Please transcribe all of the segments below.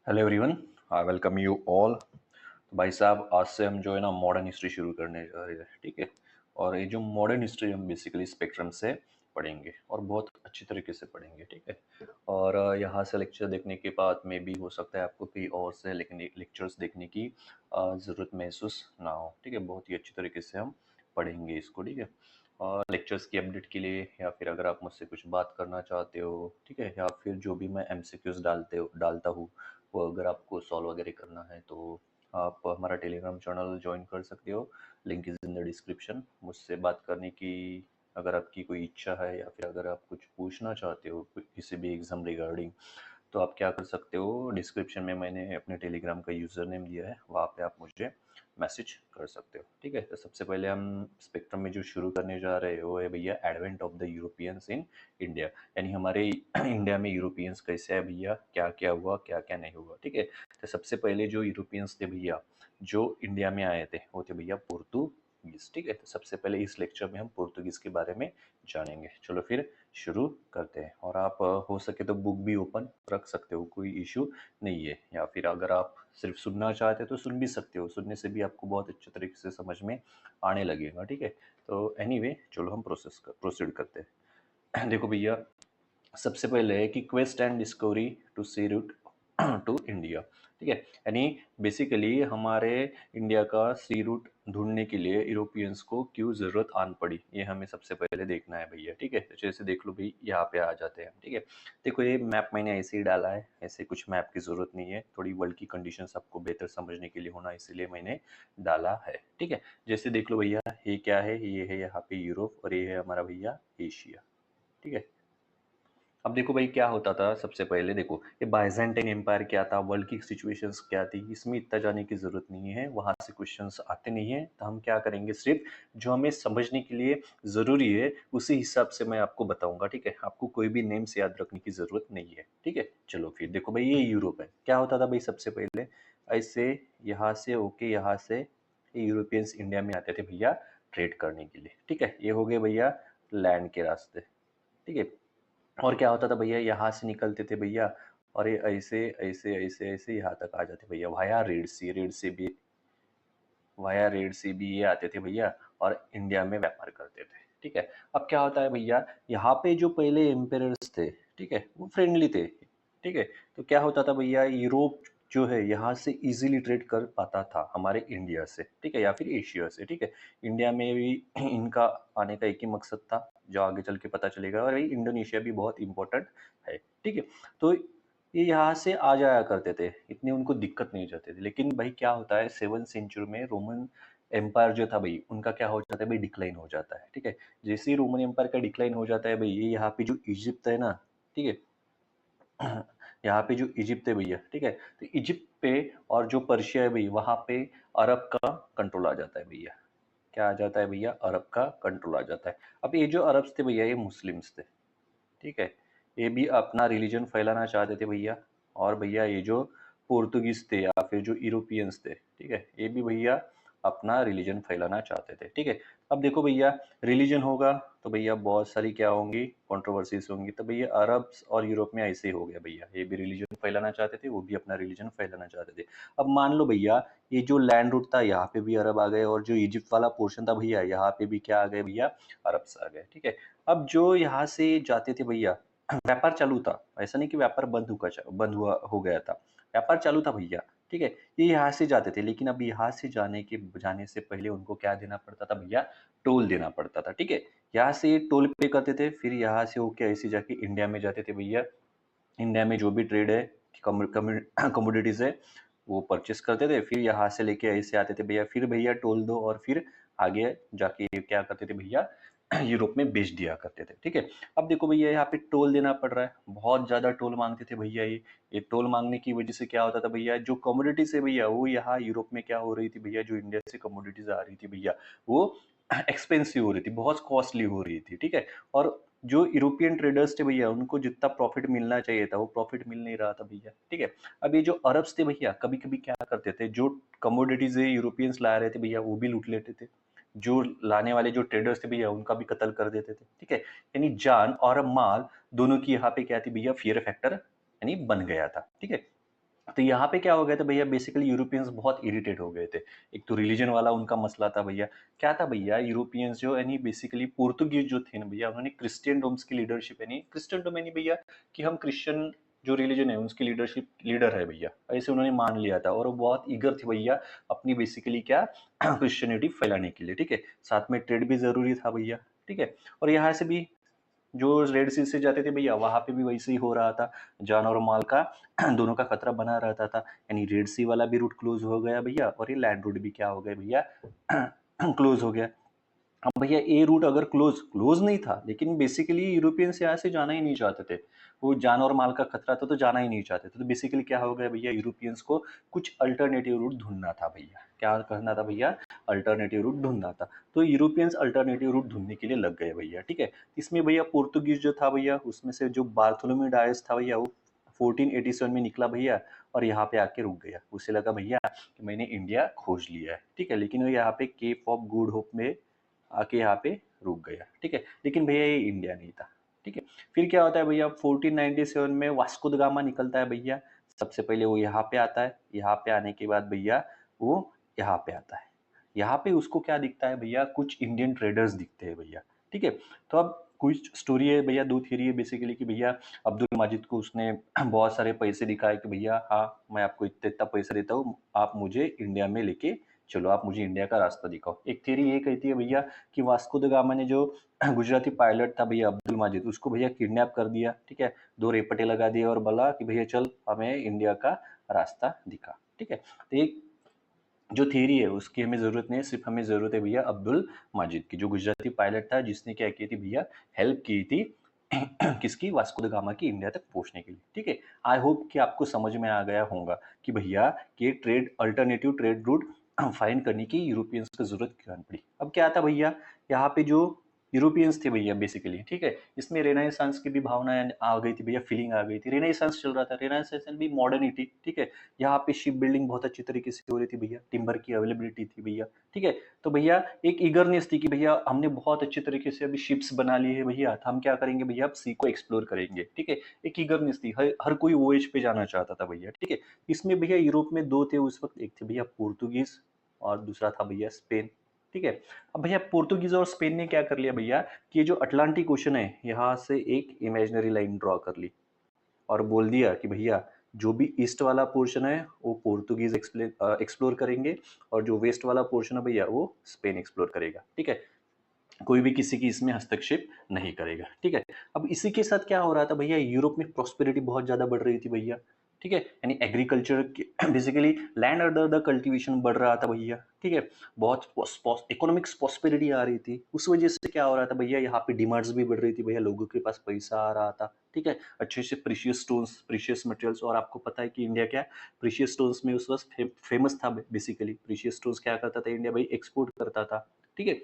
Hello everyone, I welcome you all. तो भाई साहब, आज से हम जो है ना मॉडर्न हिस्ट्री शुरू करने जा रहे हैं, ठीक है। और ये जो मॉडर्न हिस्ट्री हम बेसिकली स्पेक्ट्रम से पढ़ेंगे और बहुत अच्छी तरीके से पढ़ेंगे, ठीक है। और यहाँ से लेक्चर देखने के बाद में भी हो सकता है आपको कहीं और से लेकिन लेक्चर्स देखने की ज़रूरत महसूस ना हो, ठीक है। बहुत ही अच्छी तरीके से हम पढ़ेंगे इसको, ठीक है। और लेक्चर्स की अपडेट के लिए या फिर अगर आप मुझसे कुछ बात करना चाहते हो, ठीक है, या फिर जो भी मैं एमसीक्यूज डालता हूँ वो अगर आपको सॉल्व वगैरह करना है तो आप हमारा टेलीग्राम चैनल ज्वाइन कर सकते हो। Link is in the description. मुझसे बात करने की अगर आपकी कोई इच्छा है या फिर अगर आप कुछ पूछना चाहते हो किसी भी एग्ज़ाम रिगार्डिंग, तो आप क्या कर सकते हो, डिस्क्रिप्शन में मैंने अपने टेलीग्राम का यूज़र नेम दिया है, वहाँ पे आप मुझे मैसेज कर सकते हो, ठीक है। तो सबसे पहले हम स्पेक्ट्रम में जो शुरू करने जा रहे हैं वो है भैया advent of the Europeans in India. यानी हमारे इंडिया में यूरोपियंस कैसे है भैया, क्या क्या हुआ क्या क्या नहीं हुआ, ठीक है। तो सबसे पहले जो यूरोपियंस थे भैया जो इंडिया में आए थे वो थे भैया पोर्तुगीज, ठीक है। तो सबसे पहले इस लेक्चर में हम पोर्तुगीज के बारे में जानेंगे। चलो फिर शुरू करते हैं। और आप हो सके तो बुक भी ओपन रख सकते हो, कोई इशू नहीं है। या फिर अगर आप सिर्फ सुनना चाहते हो तो सुन भी सकते हो, सुनने से भी आपको बहुत अच्छे तरीके से समझ में आने लगेगा, ठीक है। तो एनीवे चलो हम प्रोसीड करते हैं। देखो भैया, सबसे पहले है कि quest and discovery to sea route to India, ठीक है। यानी बेसिकली हमारे इंडिया का सी रूट ढूंढने के लिए यूरोपियंस को क्यों ज़रूरत आन पड़ी, ये हमें सबसे पहले देखना है भैया, ठीक है। तो जैसे देख लो भाई, यहाँ पे आ जाते हैं, ठीक है। देखो ये मैप मैंने ऐसे ही डाला है, ऐसे कुछ मैप की ज़रूरत नहीं है, थोड़ी वर्ल्ड की कंडीशंस आपको बेहतर समझने के लिए होना, इसीलिए मैंने डाला है, ठीक है। जैसे देख लो भैया, ये क्या है, ये है यहाँ पे यूरोप और ये है हमारा भैया एशिया, ठीक है। अब देखो भाई क्या होता था, सबसे पहले देखो ये बाइजेंटाइन एम्पायर क्या था, वर्ल्ड की सिचुएशंस क्या थी, इसमें इतना जाने की जरूरत नहीं है, वहां से क्वेश्चंस आते नहीं है। तो हम क्या करेंगे, सिर्फ जो हमें समझने के लिए जरूरी है उसी हिसाब से मैं आपको बताऊंगा, ठीक है। आपको कोई भी नेम्स याद रखने की जरूरत नहीं है, ठीक है। चलो फिर देखो भाई, ये यूरोप है, क्या होता था भाई सबसे पहले, ऐसे यहाँ से होके यहाँ से यूरोपियंस इंडिया में आते थे भैया ट्रेड करने के लिए, ठीक है। ये हो गए भैया लैंड के रास्ते, ठीक है। और क्या होता था भैया, यहाँ से निकलते थे भैया और ये ऐसे ऐसे ऐसे ऐसे यहाँ तक आ जाते भैया वाया रेड सी भी ये आते थे भैया और इंडिया में व्यापार करते थे, ठीक है। अब क्या होता है भैया, यहाँ पे जो पहले एम्पेयर्स थे, ठीक है, वो फ्रेंडली थे, ठीक है। तो क्या होता था भैया, यूरोप जो है यहाँ से इजीली ट्रेड कर पाता था हमारे इंडिया से, ठीक है, या फिर एशिया से, ठीक है। इंडिया में भी इनका आने का एक ही मकसद था, जो आगे चल के पता चलेगा। और भाई इंडोनेशिया भी बहुत इंपॉर्टेंट है, ठीक है। तो ये यहाँ से आ जाया करते थे, इतनी उनको दिक्कत नहीं जाती थी। लेकिन भाई क्या होता है, 7th सेंचुरी में रोमन एम्पायर जो था भाई, उनका क्या हो जाता है भाई, डिक्लाइन हो जाता है, ठीक है। जैसे ही रोमन एम्पायर का डिक्लाइन हो जाता है भाई, ये यहाँ पे जो इजिप्ट है ना, ठीक है, यहाँ पे जो इजिप्ट है भैया, ठीक है, तो इजिप्ट पे और जो पर्शिया है भाई, वहाँ पे अरब का कंट्रोल आ जाता है भैया। क्या आ जाता है भैया, अरब का कंट्रोल आ जाता है। अब ये जो अरब्स थे भैया, ये मुस्लिम्स थे, ठीक है। ये भी अपना रिलीजन फैलाना चाहते थे भैया। और भैया ये जो पोर्तुगीज थे या फिर जो यूरोपियंस थे, ठीक है, ये भी भैया अपना रिलीजन फैलाना चाहते थे, ठीक है। अब देखो भैया, रिलीजन होगा तो भैया बहुत सारी क्या होंगी, कंट्रोवर्सीज होंगी। तो भैया अरब और यूरोप में ऐसे ही हो गया भैया, ये भी रिलीजन फैलाना चाहते थे, वो भी अपना रिलीजन फैलाना चाहते थे। अब मान लो भैया, ये जो लैंड रूट था यहाँ पे भी अरब आ गए, और जो इजिप्ट वाला पोर्शन था भैया, यहाँ पे भी क्या आ गए भैया, अरब्स आ गए, ठीक है। अब जो यहाँ से जाते थे भैया, व्यापार चालू था, ऐसा नहीं कि व्यापार बंद हुआ हो गया था, व्यापार चालू था भैया, ठीक है। ये यहाँ से जाते थे, लेकिन अब यहाँ से जाने से पहले उनको क्या देना पड़ता था भैया, टोल देना पड़ता था, ठीक है। यहाँ से टोल पे करते थे, फिर यहाँ से होके ऐसे जाके इंडिया में जाते थे भैया। इंडिया में जो भी ट्रेड है, कमोडिटीज है, वो परचेस करते थे, फिर यहाँ से लेके ऐसे आते थे भैया, फिर भैया टोल दो, और फिर आगे जाके क्या करते थे भैया, यूरोप में बेच दिया करते थे, ठीक है। अब देखो भैया, यहाँ पे टोल देना पड़ रहा है, बहुत ज्यादा टोल मांगते थे भैया। ये टोल मांगने की वजह से क्या होता था भैया, जो कमोडिटीज है भैया, वो यहाँ यूरोप में क्या हो रही थी भैया, जो इंडिया से कमोडिटीज आ रही थी भैया, वो एक्सपेंसिव हो रही थी, बहुत कॉस्टली हो रही थी, ठीक है। और जो यूरोपियन ट्रेडर्स थे भैया, उनको जितना प्रॉफिट मिलना चाहिए था वो प्रॉफिट मिल नहीं रहा था भैया, ठीक है। अब ये जो अरब्स थे भैया, कभी कभी क्या करते थे, जो कमोडिटीज यूरोपियंस ला रहे थे भैया, वो भी लूट लेते थे। जो लाने वाले जो ट्रेडर्स थे भैया, उनका भी कत्ल कर देते थे, ठीक है। यानी जान और माल दोनों की यहाँ पे क्या थी भैया, फियर फैक्टर यानी बन गया था, ठीक है। तो यहाँ पे क्या हो गया था भैया, बेसिकली यूरोपियंस बहुत इरिटेट हो गए थे। एक तो रिलीजन वाला उनका मसला था भैया। क्या था भैया, यूरोपियंस जो यानी बेसिकली पोर्तुगीज जो थे ना भैया, उन्होंने क्रिश्चियन डोम्स की लीडरशिप, यानी क्रिश्चियन डोम यानी भैया कि हम क्रिश्चियन जो रिलीजन है उसकी लीडरशिप लीडर है भैया, ऐसे उन्होंने मान लिया था। और वो बहुत ईगर थे भैया अपनी बेसिकली क्या क्रिश्चियनिटी फैलाने के लिए, ठीक है। साथ में ट्रेड भी जरूरी था भैया, ठीक है। और यहाँ से भी जो रेड सी से जाते थे भैया, वहां पे भी वैसे ही हो रहा था। जान और माल का दोनों का खतरा बना रहता था। यानी रेड सी वाला भी रूट क्लोज हो गया भैया, और ये लैंड रूट भी क्या हो गया भैया क्लोज हो गया। अब भैया ए रूट अगर क्लोज क्लोज नहीं था, लेकिन बेसिकली यूरोपियंस यहाँ से जाना ही नहीं चाहते थे। वो जान और माल का खतरा था तो जाना ही नहीं चाहते थे। तो बेसिकली क्या हो गया भैया, यूरोपियंस को कुछ अल्टरनेटिव रूट ढूंढना था भैया। क्या करना था भैया, अल्टरनेटिव रूट ढूंढना था। तो यूरोपियंस अल्टरनेटिव रूट ढूंढने के लिए लग गए भैया, ठीक है। इसमें भैया पोर्तुगीज जो था भैया, उसमें से जो बार्थोलोम्यू डायस था भैया, वो 1487 में निकला भैया, और यहाँ पे आके रुक गया। उसे लगा भैया कि मैंने इंडिया खोज लिया है, ठीक है। लेकिन वो यहाँ पे केप ऑफ गुड होप में आके यहाँ पे रुक गया, ठीक है। लेकिन भैया ये इंडिया नहीं था, ठीक है। फिर क्या होता है भैया, 1497 में वास्को द गामा निकलता है भैया। सबसे पहले वो यहाँ पे आता है। यहाँ पे आने के बाद भैया वो यहाँ पे आता है। यहाँ पे उसको क्या दिखता है भैया, कुछ इंडियन ट्रेडर्स दिखते हैं भैया, ठीक है। तो अब कुछ स्टोरी है भैया, दो थ्योरी है बेसिकली कि भैया अब्दुल माजिद को उसने बहुत सारे पैसे दिखाए कि भैया हाँ, मैं आपको इतना इतना पैसा देता हूँ, आप मुझे इंडिया में लेके चलो, आप मुझे इंडिया का रास्ता दिखाओ। एक थ्योरी ये कहती है भैया कि वास्को द गामा ने जो गुजराती पायलट था भैया अब्दुल माजिद, उसको भैया किडनैप कर दिया, ठीक है। दो रेपटे लगा दिए और बोला कि भैया चल, हमें इंडिया का रास्ता दिखा, ठीक है। तो एक जो थ्योरी है उसकी हमें जरूरत नहीं है, सिर्फ हमें जरूरत है भैया अब्दुल माजिद की, जो गुजराती पायलट था, जिसने क्या की थी भैया, हेल्प की थी किसकी, वास्को द गामा की इंडिया तक पहुंचने के लिए, ठीक है। आई होप कि आपको समझ में आ गया होगा कि भैया कि trade alternative trade route find करने की यूरोपियंस को जरूरत क्यों पड़ी। अब क्या था भैया, यहाँ पे जो यूरोपियंस थे भैया बेसिकली, ठीक है, इसमें रेनेसांस की भी भावनाएं आ गई थी भैया, फीलिंग आ गई थी। रेनेसांस चल रहा था, रेनेसांस भी मॉडर्निटी, ठीक है। यहाँ पे शिप बिल्डिंग बहुत अच्छी तरीके से हो रही थी भैया, टिम्बर की अवेलेबिलिटी थी भैया, ठीक है। तो भैया एक ईगरनेस थी कि भैया हमने बहुत अच्छी तरीके से अभी शिप्स बना ली है भैया, तो हम क्या करेंगे भैया, अब सी को एक्सप्लोर करेंगे, ठीक है। एक ईगरनेस थी, हर कोई वोएज पे जाना चाहता था भैया, ठीक है। इसमें भैया यूरोप में दो थे उस वक्त, एक थे भैया पोर्तुगीज और दूसरा था भैया स्पेन, ठीक है। अब भैया पोर्तुगीज और स्पेन ने क्या कर लिया भैया कि ये जो अटलांटिक ओशन है, यहाँ से एक इमेजिनरी लाइन ड्रॉ कर ली और बोल दिया कि भैया जो भी ईस्ट वाला पोर्शन है वो पोर्तुगीज एक्सप्लोर करेंगे, और जो वेस्ट वाला पोर्शन है भैया वो स्पेन एक्सप्लोर करेगा, ठीक है। कोई भी किसी की इसमें हस्तक्षेप नहीं करेगा, ठीक है। अब इसी के साथ क्या हो रहा था भैया, यूरोप में प्रॉस्पेरिटी बहुत ज्यादा बढ़ रही थी भैया, ठीक है। यानी agriculture basically land under the cultivation बढ़ रहा था भैया, ठीक है। बहुत इकोनॉमिक्स प्रॉस्पेरिटी आ रही थी। उस वजह से क्या हो रहा था भैया, यहाँ पे डिमांड्स भी बढ़ रही थी भैया, लोगों के पास पैसा आ रहा था, ठीक है। अच्छे से प्रीशियस स्टोन्स, प्रीशियस मटेरियल्स, और आपको पता है कि इंडिया क्या प्रीशियस स्टोन्स में उस वक्त फेमस था। बेसिकली प्रीशियस स्टोन्स क्या करता था इंडिया भाई, एक्सपोर्ट करता था, ठीक है।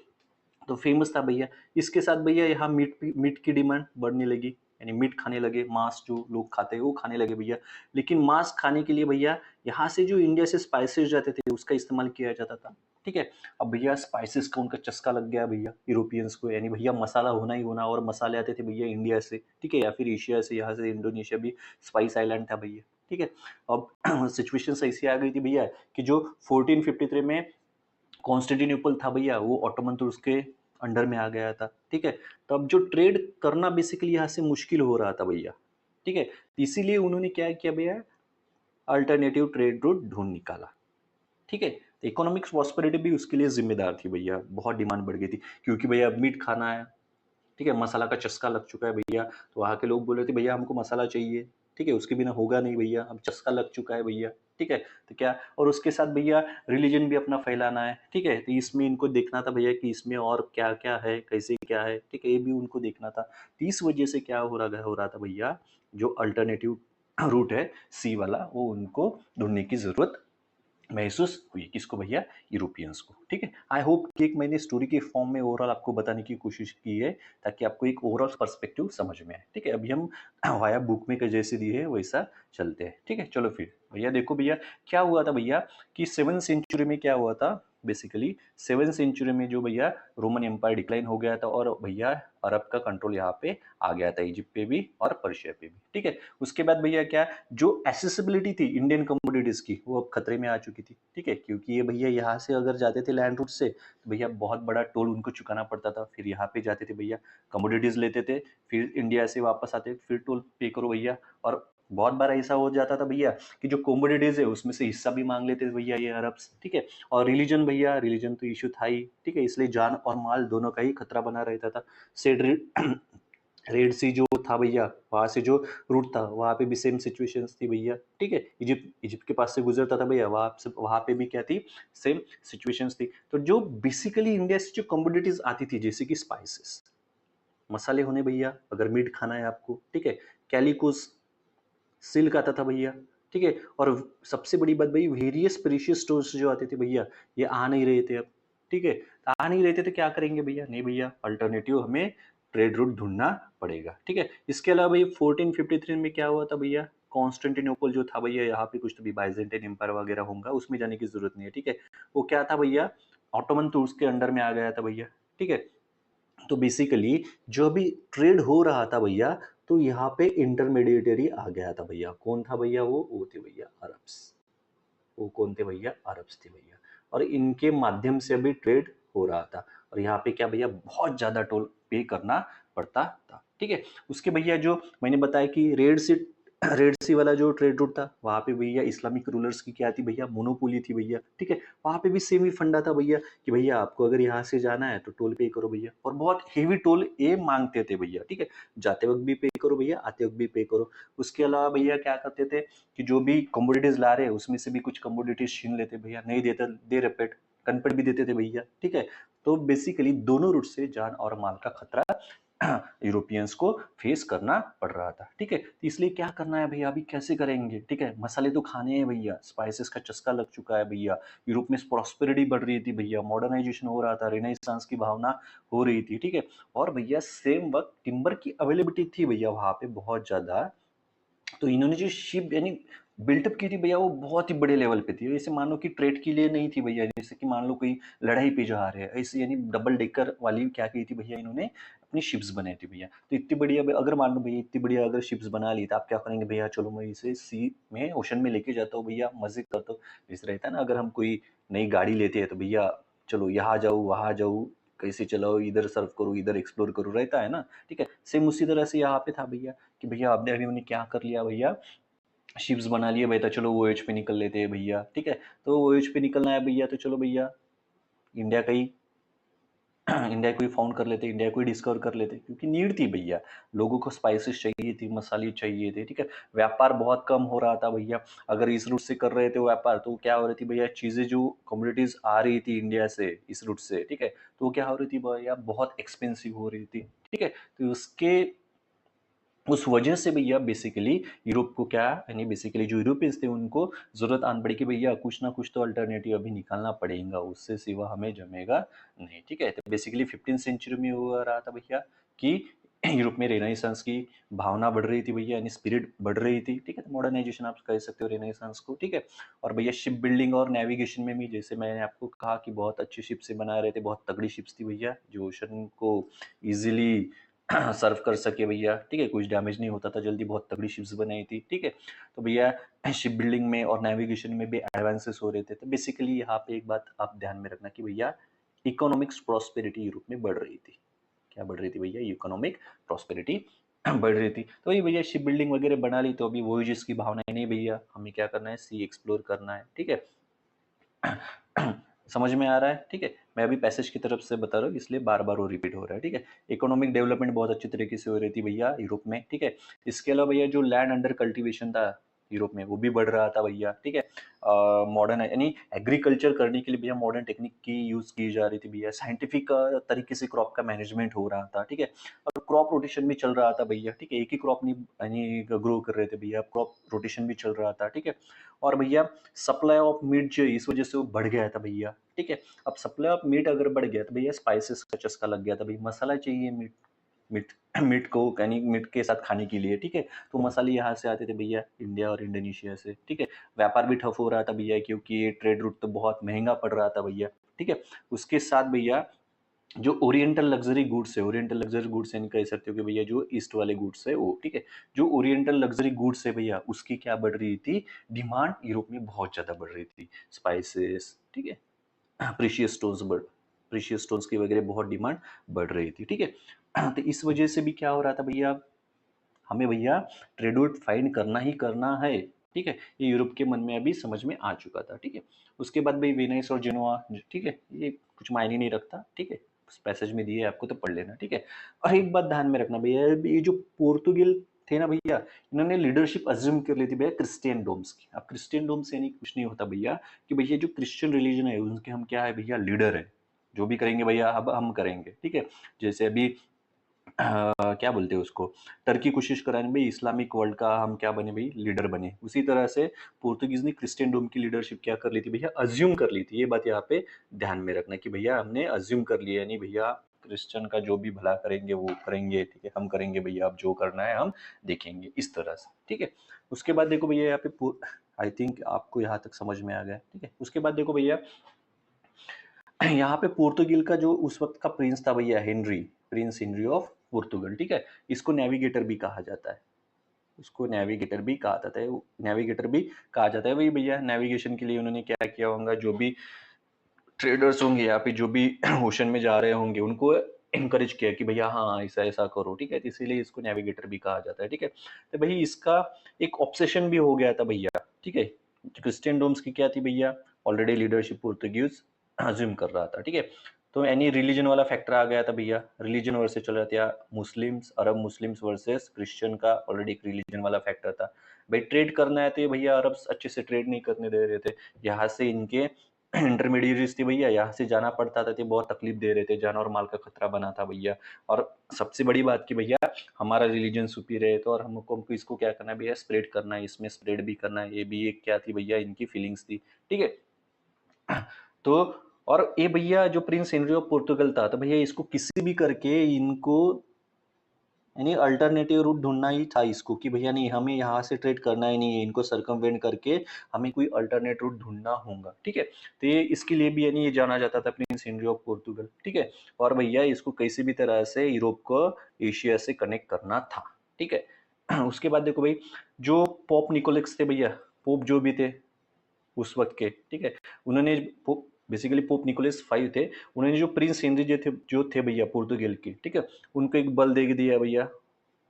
तो फेमस था भैया। इसके साथ भैया यहाँ मीट की डिमांड बढ़ने लगी, यानी मीट खाने लगे, मांस जो लोग खाते हैं वो खाने लगे भैया। लेकिन मांस खाने के लिए भैया यहाँ से जो इंडिया से स्पाइसेस जाते थे उसका इस्तेमाल किया जाता था, ठीक है। अब भैया स्पाइसेस का उनका चस्का लग गया भैया यूरोपियंस को, यानी भैया मसाला होना ही होना, और मसाले आते थे भैया इंडिया से, ठीक है, या फिर एशिया से, यहाँ से इंडोनेशिया भी स्पाइस आइलैंड था भैया, ठीक है। अब सिचुएशन ऐसी आ गई थी भैया कि जो 1453 में कॉन्स्टेंटिनोपल था भैया, वो ऑटोमन तुर्क के अंडर में आ गया था, ठीक है। तो अब जो ट्रेड करना बेसिकली यहाँ से मुश्किल हो रहा था भैया, ठीक है। इसीलिए उन्होंने क्या किया भैया, अल्टरनेटिव ट्रेड रूट ढूंढ निकाला, ठीक है। तो इकोनॉमिक प्रॉस्पेरिटी भी उसके लिए जिम्मेदार थी भैया, बहुत डिमांड बढ़ गई थी, क्योंकि भैया अब मीट खाना है, ठीक है, मसाला का चस्का लग चुका है भैया। तो वहाँ के लोग बोल रहे थे भैया हमको मसाला चाहिए, ठीक है, उसके बिना होगा नहीं भैया, अब चस्का लग चुका है भैया, ठीक है। तो क्या, और उसके साथ भैया रिलीजन भी अपना फैलाना है, ठीक है। तो इसमें इनको देखना था भैया कि इसमें और क्या क्या है, कैसे क्या है, ठीक है, ये भी उनको देखना था। तो इस वजह से क्या हो रहा था भैया, जो अल्टरनेटिव रूट है सी वाला, वो उनको ढूंढने की जरूरत महसूस हुई। किसको भैया, यूरोपियंस को, ठीक है। आई होप कि एक मैंने स्टोरी के फॉर्म में ओवरऑल आपको बताने की कोशिश की है, ताकि आपको एक ओवरऑल पर्सपेक्टिव समझ में आए, ठीक है। अभी हम वाया बुक में जैसे दिए है वैसा चलते हैं, ठीक है। चलो फिर भैया देखो भैया क्या हुआ था भैया कि 7th सेंचुरी में क्या हुआ था, बेसिकली 7th सेंचुरी में जो भैया रोमन एम्पायर डिक्लाइन हो गया था और भैया अरब का कंट्रोल यहाँ पे आ गया था, इजिप्ट पे भी और पर्शिया पे भी, ठीक है। उसके बाद भैया क्या, जो एसेसिबिलिटी थी इंडियन कमोडिटीज की वो अब खतरे में आ चुकी थी, ठीक है, क्योंकि ये भैया यहाँ से अगर जाते थे लैंड रूट से तो भैया बहुत बड़ा टोल उनको चुकाना पड़ता था, फिर यहाँ पे जाते थे भैया कमोडिटीज लेते थे, फिर इंडिया से वापस आते फिर टोल पे करो भैया। और बहुत बार ऐसा हो जाता था भैया कि जो कमोडिटीज है उसमें से हिस्सा भी मांग लेते थे भैया ये अरब, ठीक है। और रिलीजन भैया, रिलीजन तो इशू था ही, ठीक है, इसलिए जान और माल दोनों का ही खतरा बना रहता था। सेड रेड सी जो था भैया वहां से जो रूट था वहां पे भी सेम सिचुएशंस थी भैया, ठीक है। इजिप्ट इजिप्ट के पास से गुजरता था भैया, वहां पे भी क्या थी, सेम सिचुएशंस थी। तो जो बेसिकली इंडिया से जो कमोडिटीज आती थी जैसे कि स्पाइसेस, मसाले होने भैया, अगर मीट खाना है आपको, ठीक है, कैलिकोस, सिल्क आता था भैया, ठीक है। और सबसे बड़ी बात भाई, वेरियस प्रीशियस स्टोन्स जो आते थे भैया ये आ नहीं रहे थे अब, ठीक है। तो आ नहीं रहे थे तो क्या करेंगे भैया, नहीं भैया अल्टरनेटिव हमें ट्रेड रूट ढूंढना पड़ेगा, ठीक है। इसके अलावा भाई 1453 में क्या हुआ था भैया, कॉन्स्टेंटिनोपल जो था भैया, यहाँ पे कुछ तो भी बाइजेंटाइन एम्पायर वगैरह होगा, उसमें जाने की जरूरत नहीं है, ठीक है। वो क्या था भैया, ऑटोमन तुर्क के अंडर में आ गया था भैया, ठीक है। तो बेसिकली जो भी ट्रेड हो रहा था भैया, तो यहाँ पे इंटरमीडिएटरी आ गया था भैया, कौन था भैया, वो थे भैया अरब्स। वो कौन थे भैया, अरब्स थे भैया। और इनके माध्यम से अभी ट्रेड हो रहा था, और यहाँ पे क्या भैया बहुत ज्यादा टोल पे करना पड़ता था, ठीक है। उसके भैया जो मैंने बताया कि रेड सी वाला जो ट्रेड रूट था वहां पे भैया इस्लामिक रूलर्स की क्या थी भैया, मोनोपोली थी भैया, ठीक है। वहां पे भी सेम ही फंडा था भैया कि भैया आपको अगर यहाँ से जाना है तो टोल पे करो भैया, और बहुत हेवी टोल ये मांगते थे भैया, ठीक है। जाते वक्त भी पे करो भैया, आते वक्त भी पे करो। उसके अलावा भैया क्या करते थे कि जो भी कमोडिटीज ला रहे हैं उसमें से भी कुछ कमोडिटीज छीन लेते भैया, नहीं देते दे रपेट कनपेट भी देते थे भैया, ठीक है। तो बेसिकली दोनों रूट से जान और माल का खतरा यूरोपियंस को फेस करना पड़ रहा था, ठीक है। तो इसलिए क्या करना है भैया, अभी कैसे करेंगे, ठीक है। मसाले तो खाने हैं भैया, स्पाइसेस का चस्का लग चुका है भैया, यूरोप में प्रॉस्पेरिटी बढ़ रही थी भैया, मॉडर्नाइजेशन हो रहा था, रेनेसांस की भावना हो रही थी, ठीक है। और भैया सेम वक्त टिम्बर की अवेलेबिलिटी थी भैया वहां पे बहुत ज्यादा। तो इन्होंने जो शिप यानी बिल्टअप की थी भैया वो बहुत ही बड़े लेवल पे थी, जैसे मान लो कि ट्रेड के लिए नहीं थी भैया, जैसे कि मान लो कोई लड़ाई पे जा रहे हैं ऐसे, यानी डबल डेकर वाली क्या की थी भैया इन्होंने, अपनी शिप्स बनाई थी भैया। तो इतनी बढ़िया अगर मान लो भैया इतनी बढ़िया अगर शिप्स बना ली तो आप क्या करेंगे भैया, चलो मैं इसे सी में ओशन में लेके जाता हूँ भैया, मजे करता हूँ। जैसे रहता है ना अगर हम कोई नई गाड़ी लेते हैं तो भैया चलो यहाँ जाऊँ वहाँ जाऊँ, कैसे चलाओ, इधर सर्व करो इधर एक्सप्लोर करो, रहता है ना, ठीक है। सेम उसी तरह से यहाँ पे था भैया कि भैया अब उन्होंने क्या कर लिया भैया, शिप्स बना लिए भैया, तो चलो वोएज पे निकल लेते हैं भैया, ठीक है। तो वोएज पे निकलना है भैया तो चलो भैया इंडिया का ही इंडिया को ही फाउंड कर लेते, इंडिया को ही डिस्कवर कर लेते, क्योंकि नीड थी भैया, लोगों को स्पाइसेस चाहिए थी, मसाले चाहिए थे, ठीक है। व्यापार बहुत कम हो रहा था भैया, अगर इस रूट से कर रहे थे व्यापार तो क्या हो रही थी भैया, चीजें जो कम्युनिटीज आ रही थी इंडिया से इस रूट से, ठीक है, तो क्या हो रही थी भैया, बहुत एक्सपेंसिव हो रही थी, ठीक है। तो उसके उस वजह से भैया बेसिकली यूरोप को क्या, यानी बेसिकली जो यूरोपियंस थे उनको जरूरत आन पड़ी कि भैया कुछ ना कुछ तो अल्टरनेटिव अभी निकालना पड़ेगा, उससे सिवा हमें जमेगा नहीं, ठीक है। तो बेसिकली 15th सेंचुरी में हुआ रहा था भैया कि यूरोप में रेनेसांस की भावना बढ़ रही थी भैया, यानी स्पिरिट बढ़ रही थी, ठीक है। तो मॉडर्नाइजेशन आप कह सकते हो रेनेसांस को, ठीक है। और भैया शिप बिल्डिंग और नेविगेशन में भी जैसे मैंने आपको कहा कि बहुत अच्छी शिप से बना रहे थे, बहुत तगड़ी शिप्स थी भैया जो ओशन को इजिली सर्व कर सके भैया, ठीक है, कुछ डैमेज नहीं होता था जल्दी, बहुत तगड़ी शिप्स बनाई थी, ठीक है। तो भैया शिप बिल्डिंग में और नेविगेशन में भी एडवांसेस हो रहे थे। तो बेसिकली यहाँ पे एक बात आप ध्यान में रखना कि भैया इकोनॉमिक्स प्रॉस्पेरिटी यूरोप में बढ़ रही थी, क्या बढ़ रही थी भैया, इकोनॉमिक प्रॉस्पेरिटी बढ़ रही थी। तो ये भैया शिप बिल्डिंग वगैरह बना ली तो अभी वोयेजेस की भावना है नहीं भैया, हमें क्या करना है, सी एक्सप्लोर करना है, ठीक है। समझ में आ रहा है, ठीक है। मैं अभी पैसेज की तरफ से बता रहा हूँ इसलिए बार बार वो रिपीट हो रहा है, ठीक है। इकोनॉमिक डेवलपमेंट बहुत अच्छी तरीके से हो रही थी भैया यूरोप में, ठीक है। इसके अलावा भैया जो लैंड अंडर कल्टीवेशन था यूरोप में वो भी बढ़ रहा था भैया, ठीक है। मॉडर्न यानी एग्रीकल्चर करने के लिए भैया मॉडर्न टेक्निक की यूज की जा रही थी भैया, साइंटिफिक तरीके से क्रॉप का मैनेजमेंट हो रहा था, ठीक है। और क्रॉप रोटेशन भी चल रहा था भैया, ठीक है, एक ही क्रॉप नहीं यानी ग्रो कर रहे थे भैया, क्रॉप रोटेशन भी चल रहा था, ठीक है। और भैया सप्लाई ऑफ मीट जो है इस वजह से वो बढ़ गया था भैया, ठीक है। अब सप्लाई ऑफ मीट अगर बढ़ गया तो भैया स्पाइसेस का चस्का लग गया था, भैया मसाला चाहिए मीट, मीट मीट को यानी मीट के साथ खाने के लिए, ठीक है। तो मसाले यहाँ से आते थे भैया, इंडिया और इंडोनेशिया से, ठीक है। व्यापार भी ठप हो रहा था भैया, क्योंकि ये ट्रेड रूट तो बहुत महंगा पड़ रहा था भैया, ठीक है। उसके साथ भैया जो ओरिएंटल लग्जरी गुड्स है, ओरिएंटल लग्जरी गुड्स यानी कह सकते हो कि भैया जो ईस्ट वाले गुड्स है वो, ठीक है। जो ओरिएंटल लग्जरी गुड्स है भैया, उसकी क्या बढ़ रही थी, डिमांड यूरोप में बहुत ज्यादा बढ़ रही थी। स्पाइसेस, ठीक है, प्रीशियस स्टोन्स की वगैरह बहुत डिमांड बढ़ रही थी, ठीक है। तो इस वजह से भी क्या हो रहा था भैया, हमें भैया ट्रेड रूट फाइंड करना ही करना है, ठीक है। ये यूरोप के मन में अभी समझ में आ चुका था, ठीक है। उसके बाद भाई वेनिस और जेनोआ, ठीक है, ये कुछ मायने नहीं रखता, ठीक है। पैसेज में दिए आपको तो पढ़ लेना, ठीक है। और एक बात ध्यान में रखना भैया, ये जो पोर्तुगल थे ना भैया, इन्होंने लीडरशिप अज्यूम कर ली थी भैया क्रिश्चियन डोम्स की। अब क्रिश्चियन डोम्स यानी कुछ नहीं होता भैया, कि भैया जो क्रिश्चियन रिलीजन है उनके हम क्या है भैया, लीडर है। जो भी करेंगे भैया अब हम करेंगे, ठीक है। जैसे अभी क्या बोलते हैं उसको, टर्की कोशिश करा है भाई इस्लामिक वर्ल्ड का हम क्या बने भाई, लीडर बने। उसी तरह से पोर्तुगीज ने क्रिश्चियन डोम की लीडरशिप क्या कर ली थी भैया, अज्यूम कर ली थी। ये बात यहाँ पे ध्यान में रखना कि भैया हमने अज्यूम कर लिया, यानी भैया क्रिश्चियन का जो भी भला करेंगे वो करेंगे, ठीक है, हम करेंगे भैया, अब जो करना है हम देखेंगे, इस तरह से, ठीक है। उसके बाद देखो भैया यहाँ पे आई थिंक आपको यहाँ तक समझ में आ गया, ठीक है। उसके बाद देखो भैया यहाँ पे पोर्तुगल का जो उस वक्त का प्रिंस था भैया, Henry, Prince Henry of Portugal, ठीक है। इसको नेविगेटर भी कहा जाता है, उसको नेविगेटर भी कहा जाता है, नेविगेटर भी कहा जाता है। वही भैया नेविगेशन के लिए उन्होंने क्या किया होगा, जो भी ट्रेडर्स होंगे या फिर जो भी ओशन में जा रहे होंगे उनको इनकरेज किया कि भैया हाँ ऐसा ऐसा करो, ठीक है। तो इसीलिए इसको नेविगेटर भी कहा जाता है, ठीक है। तो भाई इसका एक ऑब्सेशन भी हो गया था भैया, ठीक है। क्रिश्चियन डोम्स की क्या थी भैया, ऑलरेडी लीडरशिप पोर्तुगीज अज्यूम कर रहा था, ठीक है। तो एनी रिलीजन वाला फैक्टर आ गया था भैया, रिलीजन वर्सेस चल रहा था, मुस्लिम्स, अरब मुस्लिम्स वर्सेस क्रिश्चियन का ऑलरेडी एक रिलीजन वाला फैक्टर था। भाई ट्रेड करना है तो ये भैया अरब अच्छे से ट्रेड नहीं करने दे रहे थे, यहाँ से इनके इंटरमीडिएटरीज थी भैया, यहाँ से जाना पड़ता था, तो बहुत तकलीफ दे रहे थे, जान और माल का खतरा बना था भैया। और सबसे बड़ी बात कि भैया हमारा रिलीजन सुपीरियर है, तो और हमको इसको क्या करना है भैया, स्प्रेड करना है, इसमें स्प्रेड भी करना है, ये भी एक क्या थी भैया, इनकी फीलिंग्स थी, ठीक है। तो और ये भैया जो प्रिंस हेनरी ऑफ पोर्तुगल था, तो भैया इसको किसी भी करके इनको यानी अल्टरनेटिव रूट ढूंढना ही था इसको, कि भैया नहीं हमें यहाँ से ट्रेड करना ही नहीं है, इनको सरकमवेंट करके हमें कोई अल्टरनेट रूट ढूंढना होगा, ठीक है। तो ये इसके लिए भी यानी ये जाना जाता था प्रिंस हेनरी ऑफ पोर्तुगल, ठीक है। और भैया इसको किसी भी तरह से यूरोप को एशिया से कनेक्ट करना था, ठीक है। उसके बाद देखो भाई जो पोप निकोलस थे भैया, पोप जो भी थे उस वक्त के, ठीक है, उन्होंने बेसिकली पोप निकोलस फाइव थे, उन्होंने जो प्रिंस हेनरी जो थे भैया पोर्तुगल के, ठीक है, उनको एक बल दे दिया भैया,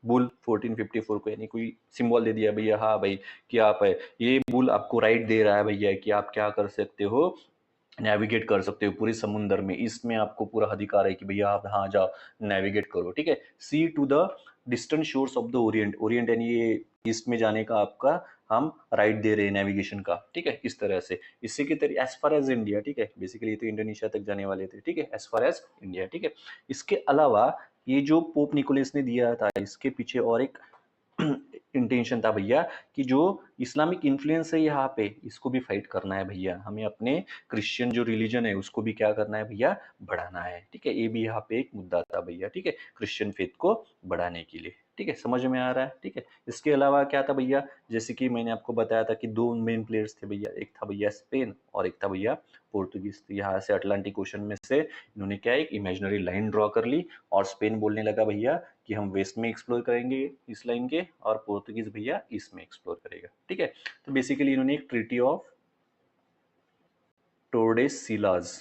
बुल 1454 को, यानी कोई सिंबल दे दिया भैया, हाँ भाई कि आप है, ये बुल आपको राइट दे रहा है भैया कि आप क्या कर सकते हो, नेविगेट कर सकते हो पूरे समुद्र में, इसमें आपको पूरा अधिकार है कि भैया आप हाँ जाओ नेविगेट करो, ठीक है। Sea to the distant shores of the orient, orient यानी ये ईस्ट में जाने का आपका हम राइट दे रहे हैं नेविगेशन का, ठीक है, इस तरह से। इससे के तरीके एज फार एज इंडिया, ठीक है, बेसिकली तो इंडोनेशिया तक जाने वाले थे, ठीक है, एज फार एज इंडिया, ठीक है। इसके अलावा ये जो पोप निकोलस ने दिया था, इसके पीछे और एक इंटेंशन था भैया, कि जो इस्लामिक इन्फ्लुएंस है यहाँ पे, इसको भी फाइट करना है भैया, हमें अपने क्रिश्चियन जो रिलीजन है उसको भी क्या करना है भैया, बढ़ाना है, ठीक है। ये भी यहाँ पे एक मुद्दा था भैया, ठीक है, क्रिश्चियन फेथ को बढ़ाने के लिए, ठीक है, समझ में आ रहा है, ठीक है। इसके अलावा क्या था भैया, जैसे कि मैंने आपको बताया था कि दो मेन प्लेयर्स थे भैया, एक था भैया स्पेन और एक था भैया पोर्तुगीज। तो यहाँ से अटलांटिक ओशन में से इन्होंने क्या एक इमेजिनरी लाइन ड्रॉ कर ली, और स्पेन बोलने लगा भैया कि हम वेस्ट में एक्सप्लोर करेंगे इस लाइन के, और पोर्तुगीज भैया ईस्ट में एक्सप्लोर करेगा, ठीक है। तो बेसिकली इन्होंने एक ट्रीटी ऑफ टोर्डेसिलास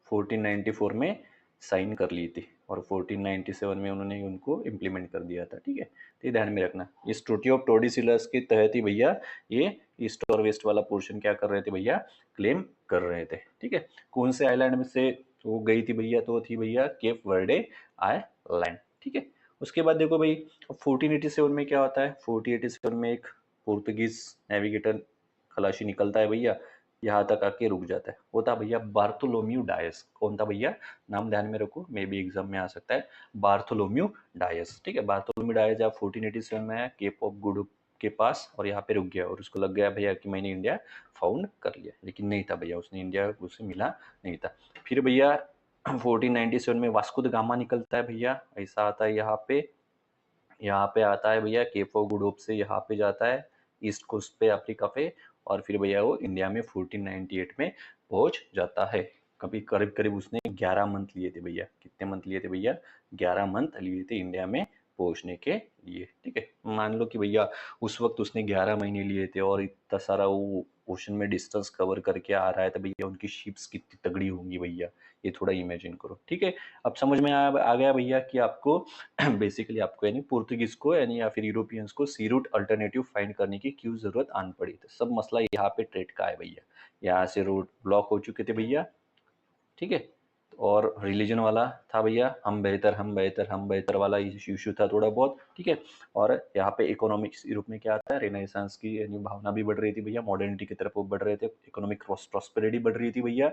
1494 में साइन कर ली थी, और 1497 में उन्होंने उनको इम्प्लीमेंट कर दिया था, ठीक है। तो ये ध्यान में रखना, इस ट्रीटी ऑफ टोर्डेसिलास के तहत ही भैया ये ईस्ट और वेस्ट वाला पोर्शन क्या कर रहे थे भैया, क्लेम कर रहे थे, ठीक है। कौन से आइलैंड में से वो गई थी भैया, तो थी भैया केप वर्डे आइलैंड, ठीक है। उसके बाद देखो भाई 1487 में क्या होता है, 1487 में एक पोर्तुगीज नेविगेटर खलासी निकलता है भैया, यहाँ तक आके रुक जाता है, वो था भैया बार्थोलोम्यू डायस। कौन था भैया, नाम ध्यान में रखो, मे भी एग्जाम में आ सकता है, बार्थोलोम्यू डायस, ठीक है। बार्थोलोम्यू डायस जब 1487 में आया केप ऑफ गुड के पास, और यहाँ पे रुक गया, और उसको लग गया भैया कि मैंने इंडिया फाउंड कर लिया, लेकिन नहीं था भैया, उसने इंडिया उसे मिला नहीं था। फिर भैया 1497 में वास्को द गामा निकलता है भैया, ऐसा आता है यहाँ पे आता है भैया केप ऑफ गुड होप से, यहाँ पे जाता है ईस्ट कोस्ट पे अफ्रीका पे, और फिर भैया वो इंडिया में 1498 में पहुंच जाता है। कभी करीब करीब उसने 11 मंथ लिए थे भैया, कितने मंथ लिए थे भैया, 11 मंथ लिए थे इंडिया में पहुंचने के लिए। ठीक है, मान लो कि भैया उस वक्त उसने 11 महीने लिए थे और इतना सारा वो ओशन में डिस्टेंस कवर करके आ रहा है, तो भैया उनकी शिप्स कितनी तगड़ी होंगी भैया, ये थोड़ा इमेजिन करो। ठीक है, अब समझ में आ गया भैया कि आपको बेसिकली आपको यानी पुर्तगीज को यानी या फिर यूरोपियंस को सी रूट अल्टरनेटिव फाइंड करने की क्यों जरूरत आन पड़ी। तो सब मसला यहाँ पे ट्रेड का है भैया, यहाँ से रूट ब्लॉक हो चुके थे भैया। ठीक है, और रिलीजन वाला था भैया, हम बेहतर हम बेहतर हम बेहतर वाला इशू था थोड़ा बहुत। ठीक है, और यहाँ पे इकोनॉमिक्स यूरोप में क्या आता है, रेनेसांस की यानी भावना भी बढ़ रही थी भैया, मॉडर्निटी की तरफ वो बढ़ रहे थे, इकोनॉमिक प्रॉस्पेरिटी बढ़ रही थी भैया,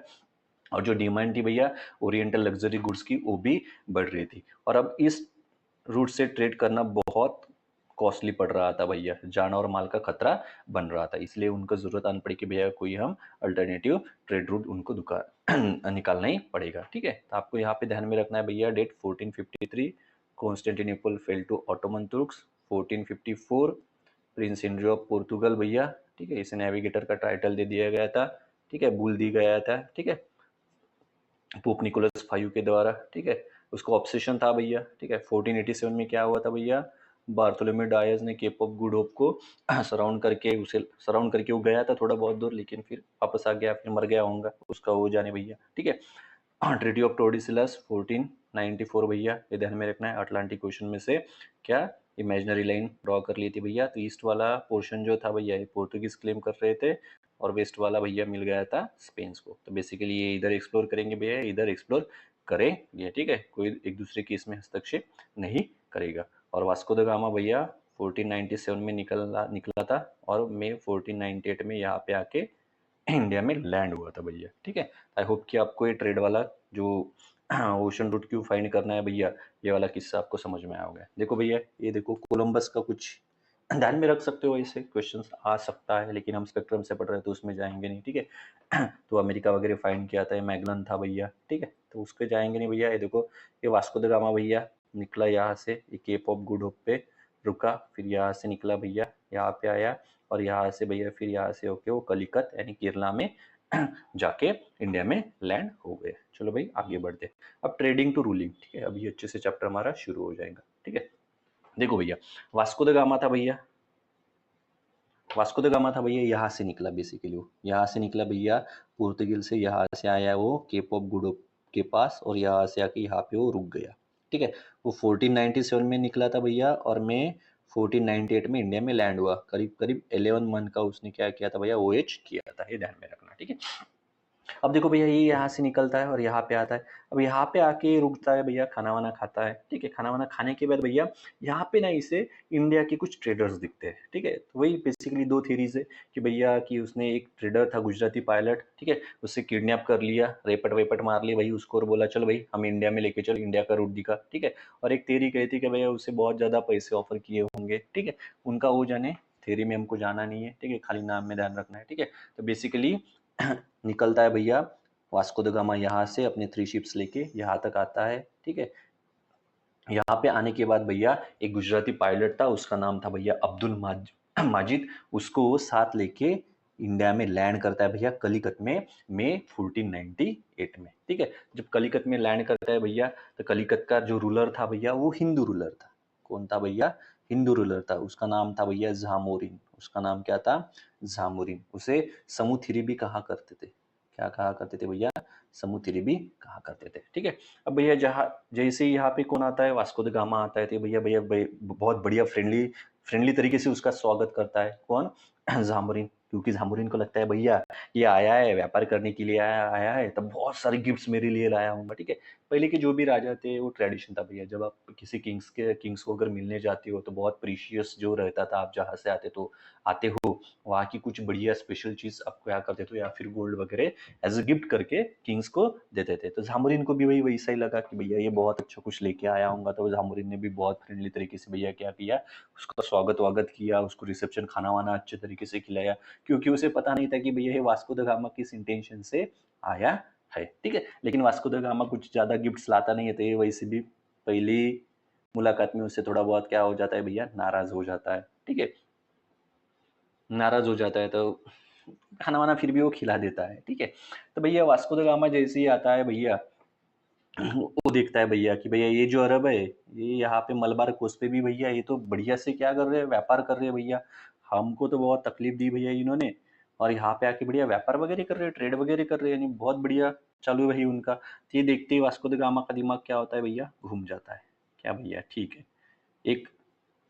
और जो डिमांड थी भैया ओरिएंटल लग्जरी गुड्स की वो भी बढ़ रही थी। और अब इस रूट से ट्रेड करना बहुत कॉस्टली पड़ रहा था भैया, जान और माल का खतरा बन रहा था, इसलिए उनको जरूरत आन पड़ी कि भैया कोई हम अल्टरनेटिव ट्रेड रूट उनको निकालना ही पड़ेगा। ठीक है, तो आपको यहाँ पे ध्यान में रखना है भैया date 1453 Constantinople fell to Ottoman Turks, 1454 Prince Henry of Portugal भैया। ठीक है, इसे नेविगेटर का टाइटल दे दिया गया था। ठीक है, बुल दी गया था। ठीक है, पोप निकोलस 5 के द्वारा। ठीक है, उसको ऑब्सेशन था भैया। ठीक है, 1487 में क्या हुआ था भैया, बार्थोलोम्यू डायस ने केप ऑफ गुड होप को सराउंड करके वो गया था थोड़ा बहुत दूर, लेकिन फिर वापस आ गया, फिर मर गया होगा, उसका वो जाने भैया। ठीक है, ट्रीटी ऑफ टोर्डिसिलस 1494 भैया, ये ध्यान में रखना है। अटलांटिक ओशन में से क्या इमेजिनरी लाइन ड्रॉ कर ली थी भैया, तो ईस्ट वाला पोर्शन जो था भैया ये पोर्तुगीज क्लेम कर रहे थे, और वेस्ट वाला भैया मिल गया था स्पेन को। तो बेसिकली ये इधर एक्सप्लोर करेंगे भैया, इधर एक्सप्लोर करेंगे। ठीक है, कोई एक दूसरे के इसमें हस्तक्षेप नहीं करेगा। और वास्को द गामा भैया 1497 में निकला था, और मई 1498 में यहाँ पे आके इंडिया में लैंड हुआ था भैया। ठीक है, आई होप कि आपको ये ट्रेड वाला जो ओशन रूट क्यों फाइंड करना है भैया, ये वाला किस्सा आपको समझ में आ गया। देखो भैया, ये देखो कोलंबस का कुछ ध्यान में रख सकते हो, ऐसे क्वेश्चंस आ सकता है, लेकिन हम स्पेक्ट्रम से पढ़ रहे हैं तो उसमें जाएंगे नहीं। ठीक है, तो अमेरिका वगैरह फाइंड किया था, मैगलन था भैया। ठीक है, तो उसके जाएंगे नहीं भैया। ये देखो, ये वास्को द गामा भैया निकला यहाँ से, ये केप ऑफ गुड होप पे रुका, फिर यहाँ से निकला भैया, यहाँ पे आया, और यहाँ से भैया फिर यहाँ से होके वो कलिकत यानी केरला में जाके इंडिया में लैंड हो गए। चलो भाई आगे बढ़ते, अब ट्रेडिंग टू रूलिंग। ठीक है, अभी अच्छे से चैप्टर हमारा शुरू हो जाएगा। ठीक है, देखो भैया, वास्को द गामा था भैया, वास्को द गामा था भैया, यहाँ से निकला बेसिकली, वो यहाँ से निकला भैया पोर्तुगल से, यहाँ से आया वो केप ऑफ गुड होप के पास, और यहाँ से आके यहाँ पे वो रुक गया। ठीक है, वो 1497 में निकला था भैया, और मैं 1498 में इंडिया में लैंड हुआ। करीब करीब 11 मंथ का उसने क्या किया था भैया, OH किया था, ये ध्यान में रखना। ठीक है, अब देखो भैया, ये यहाँ से निकलता है और यहाँ पे आता है, अब यहाँ पे आके रुकता है भैया, खाना वाना खाता है। ठीक है, खाना वाना खाने के बाद भैया यहाँ पे ना इसे इंडिया के कुछ ट्रेडर्स दिखते हैं। ठीक है, तो वही बेसिकली दो थीरीज है कि भैया कि उसने एक ट्रेडर था गुजराती पायलट, ठीक है, उससे किडनैप कर लिया, रेपट वेपट मार लिया भाई उसको, और बोला चल भाई हम इंडिया में लेके चल, इंडिया का रूट दिखा। ठीक है, और एक थेरी कहती कि भैया उसे बहुत ज्यादा पैसे ऑफर किए होंगे। ठीक है, उनका वो जाने, थेरी में हमको जाना नहीं है। ठीक है, खाली नाम में ध्यान रखना है। ठीक है, तो बेसिकली निकलता है भैया वास्को द गामा, यहाँ से अपने 3 शिप्स लेके यहाँ तक आता है। ठीक है, यहाँ पे आने के बाद भैया एक गुजराती पायलट था, उसका नाम था भैया अब्दुल माजिद, उसको वो साथ लेके इंडिया में लैंड करता है भैया कलिकत में मई 1498 में। ठीक है, जब कलिकत में लैंड करता है भैया, तो कलिकत का जो रूलर था भैया वो हिंदू रूलर था। कौन था भैया, हिंदू रूलर था, उसका नाम था भैया झामोरिन। उसका नाम क्या था, झामोरिन। उसे समुथिरी भी कहा करते थे, क्या कहा करते थे भैया, समुथिरी भी कहा करते थे। ठीक है, अब भैया जहाँ जैसे ही यहाँ पे कौन आता है, वास्को द गामा आता है, तो भैया भैया बहुत बढ़िया फ्रेंडली फ्रेंडली तरीके से उसका स्वागत करता है। कौन, झामोरिन, क्योंकि झामोरिन को लगता है भैया ये आया है व्यापार करने के लिए, आया है तब बहुत सारे गिफ्ट्स मेरे लिए लाया हूँ। ठीक है, पहले के जो भी राजा थे वो ट्रेडिशन था भैया, जब आप किसी किंग्स को अगर मिलने जाते हो तो बहुत प्रीशियस जो रहता था, आप जहाँ से आते हो वहाँ की कुछ बढ़िया स्पेशल चीज आपको क्या करते थे, या फिर गोल्ड वगैरह एज अ गिफ्ट करके किंग्स को देते थे। तो झामुरीन को भी वही वैसा ही लगा कि भैया ये बहुत अच्छा कुछ लेके आया हूँ, तो झामुरीन ने भी बहुत फ्रेंडली तरीके से भैया क्या किया, उसका स्वागत वागत किया, उसको रिसेप्शन खाना वाना अच्छे तरीके से खिलाया, क्योंकि उसे पता नहीं था कि भैया ये वास्को द गामा किस इंटेंशन से आया है, ठीक है। लेकिन वास्को द गामा कुछ ज़्यादा गिफ्ट्स लाता नहीं है, तो ये वैसे भी पहली मुलाकात में उससे थोड़ा बहुत क्या हो जाता है भैया, नाराज़ हो जाता है, ठीक है। नाराज़ हो जाता है तो खाना-वाना फिर भी वो खिला देता है, ठीक है। तो भैया वास्को द गामा जैसे ही आता है भैया, वो देखता है भैया कि भैया ये जो अरब है, ये यहाँ पे मलबार कोस्ट पे भी भैया ये तो बढ़िया से क्या कर रहे हैं, व्यापार कर रहे हैं भैया। हमको तो बहुत तकलीफ दी भैया इन्होंने, और यहाँ पे आके बढ़िया व्यापार वगैरह कर रहे हैं, ट्रेड वगैरह कर रहे हैं, यानी बहुत बढ़िया चालू है भाई उनका। तो ये देखते ही वास्को द गामा का दिमाग क्या होता है भैया, घूम जाता है। क्या भैया, ठीक है, एक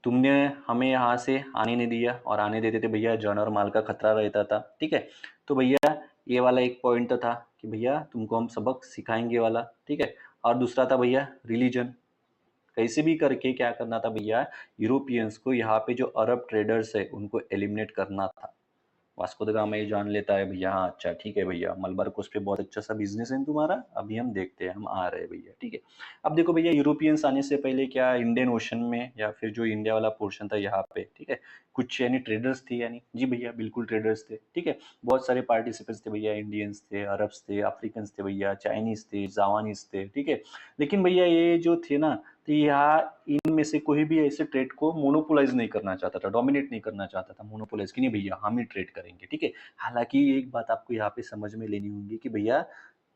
तुमने हमें यहाँ से आने नहीं दिया, और आने देते थे भैया जान और माल का खतरा रहता था, ठीक है। तो भैया ये वाला एक पॉइंट तो था कि भैया तुमको हम सबक सिखाएंगे वाला, ठीक है। और दूसरा था भैया रिलीजन, कैसे भी करके क्या करना था भैया, यूरोपियंस को यहाँ पे जो अरब ट्रेडर्स है उनको एलिमिनेट करना था। वास्को द गामा ये जान लेता है भैया, हाँ अच्छा ठीक है भैया, मलबार कोस्ट पे बहुत अच्छा सा बिजनेस है तुम्हारा, अभी हम देखते हैं, हम आ रहे हैं भैया, ठीक है। अब देखो भैया, यूरोपियंस आने से पहले क्या इंडियन ओशन में या फिर जो इंडिया वाला पोर्शन था यहाँ पे, ठीक है, कुछ यानी ट्रेडर्स थे, यानी जी भैया बिल्कुल ट्रेडर्स थे, ठीक है। बहुत सारे पार्टिसिपेंट्स थे भैया, इंडियंस थे, अरब्स थे, अफ्रीकन्स थे भैया, चाइनीज थे, जावानीज थे, ठीक है। लेकिन भैया ये जो थे ना, तो यहाँ इनमें से कोई भी ऐसे ट्रेड को मोनोपोलाइज नहीं करना चाहता था, डोमिनेट नहीं करना चाहता था, मोनोपोलाइज की नहीं भैया, हम ही ट्रेड करेंगे, ठीक है। हालांकि एक बात आपको यहाँ पे समझ में लेनी होगी कि भैया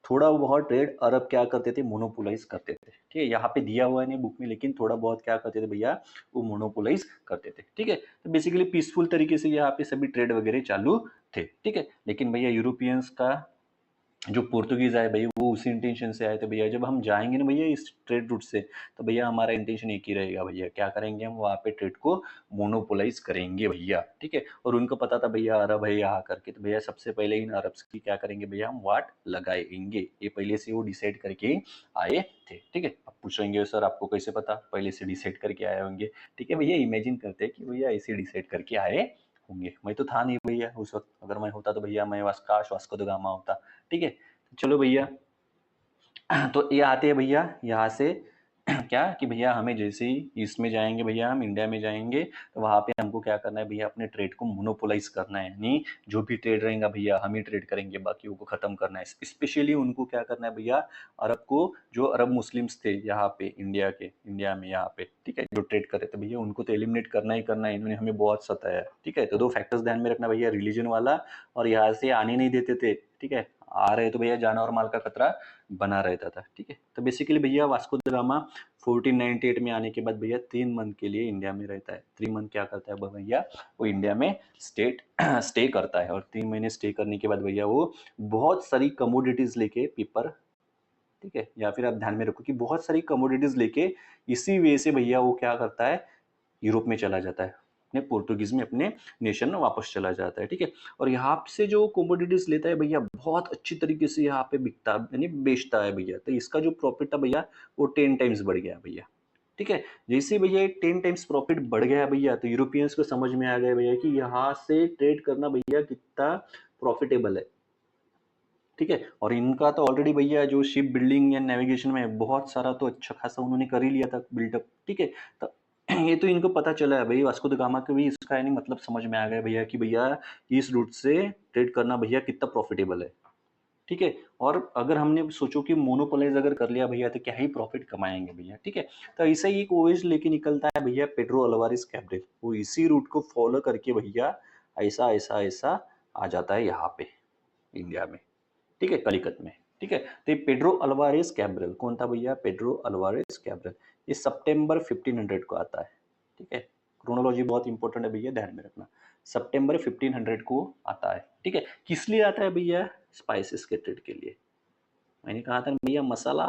थोड़ा बहुत ट्रेड अरब क्या करते थे, मोनोपोलाइज करते थे, ठीक है। यहाँ पे दिया हुआ है नहीं बुक में, लेकिन थोड़ा बहुत क्या करते थे भैया, वो मोनोपोलाइज करते थे, ठीक है। तो बेसिकली पीसफुल तरीके से यहाँ पे सभी ट्रेड वगैरह चालू थे, ठीक है। लेकिन भैया यूरोपियंस का जो पुर्तगीज आए भाई, वो उसी इंटेंशन से आए थे भैया, जब हम जाएंगे ना भैया इस ट्रेड रूट से, तो भैया हमारा इंटेंशन एक ही रहेगा भैया, क्या करेंगे, हम वहाँ पे ट्रेड को मोनोपोलाइज करेंगे भैया, ठीक है। और उनको पता था भैया अरब है यहाँ करके, तो भैया सबसे पहले इन अरब्स की क्या करेंगे भैया, हम वाट लगाएंगे, ये पहले से वो डिसाइड करके आए थे, ठीक है। अब पूछेंगे सर आपको कैसे पता, पहले से डिसाइड करके आए होंगे, ठीक है भैया, इमेजिन करते हैं कि भैया ऐसे डिसाइड करके आए होंगे। मैं तो था नहीं भैया उस वक्त, अगर मैं होता तो भैया मैं वास्को द गामा होता, ठीक है। चलो भैया, तो ये आते हैं भैया यहाँ से क्या कि भैया हमें जैसे ही ईस्ट में जाएंगे भैया, हम इंडिया में जाएंगे, तो वहाँ पे हमको क्या करना है भैया, अपने ट्रेड को मोनोपोलाइज करना है, यानी जो भी ट्रेड रहेगा भैया हम ही ट्रेड करेंगे, बाकियों को खत्म करना है। स्पेशली उनको क्या करना है भैया, अरब को, जो अरब मुस्लिम्स थे यहाँ पे इंडिया में यहाँ पे, ठीक है, जो ट्रेड कर रहे थे भैया, उनको तो एलिमिनेट करना ही करना है, इन्होंने हमें बहुत सताया, ठीक है। तो दो फैक्टर्स ध्यान में रखना भैया, रिलीजन वाला, और यहाँ से आने नहीं देते थे, ठीक है। आ रहे तो भैया जान और माल का खतरा बना रहता था, ठीक है। तो बेसिकली भैया वास्को द गामा 1498 में आने के बाद भैया 3 मंथ के लिए इंडिया में रहता है। 3 मंथ क्या करता है भैया, वो इंडिया में स्टे करता है, और 3 महीने स्टे करने के बाद भैया वो बहुत सारी कमोडिटीज लेके, पेपर, ठीक है, या फिर आप ध्यान में रखो कि बहुत सारी कमोडिटीज लेके इसी वे से भैया वो क्या करता है, यूरोप में चला जाता है, अपने पोर्टुगीज में अपने नेशन में वापस चला जाता है, ठीक है। और यहाँ से जो कमोडिटीज लेता है भैया, बहुत अच्छी तरीके से यहाँ पे बिकता यानी बेचता है भैया, तो इसका जो प्रॉफिट था भैया, वो 10 टाइम्स बढ़ गया भैया, ठीक है। जैसे भैया 10 टाइम्स प्रॉफिट बढ़ गया भैया, तो यूरोपियंस को समझ में आ गया भैया कि यहाँ से ट्रेड करना भैया कितना प्रॉफिटेबल है, ठीक है। और इनका तो ऑलरेडी भैया जो शिप बिल्डिंग या नेविगेशन में बहुत सारा तो अच्छा खासा उन्होंने कर ही लिया था बिल्डअप, ठीक है। तो ये तो इनको पता चला है भाई, वास्को द गामा को भी इसका यानी मतलब समझ में आ गया भैया कि भैया इस रूट से ट्रेड करना भैया कितना प्रॉफिटेबल है, ठीक है। और अगर हमने सोचो कि मोनोपोलाइज अगर कर लिया भैया, तो क्या ही प्रॉफिट कमाएंगे भैया, ठीक है। तो ऐसा ही एक ओएज लेके निकलता है भैया, पेड्रो अल्वारेस कैब्रल, वो इसी रूट को फॉलो करके भैया ऐसा ऐसा ऐसा आ जाता है यहाँ पे इंडिया में, ठीक है, कलिकत में, ठीक है। तो ये पेड्रो अल्वारेस कैब्रल कौन था भैया, पेड्रो अल्वारेस कैब्रल, ये सितंबर 1500 को आता है, ठीक है। क्रोनोलॉजी बहुत इंपॉर्टेंट है भैया, ध्यान में रखना, सितंबर 1500 को आता है, ठीक है। किस लिए आता है भैया, स्पाइसेस के ट्रेड के लिए। मैंने कहा था भैया मसाला,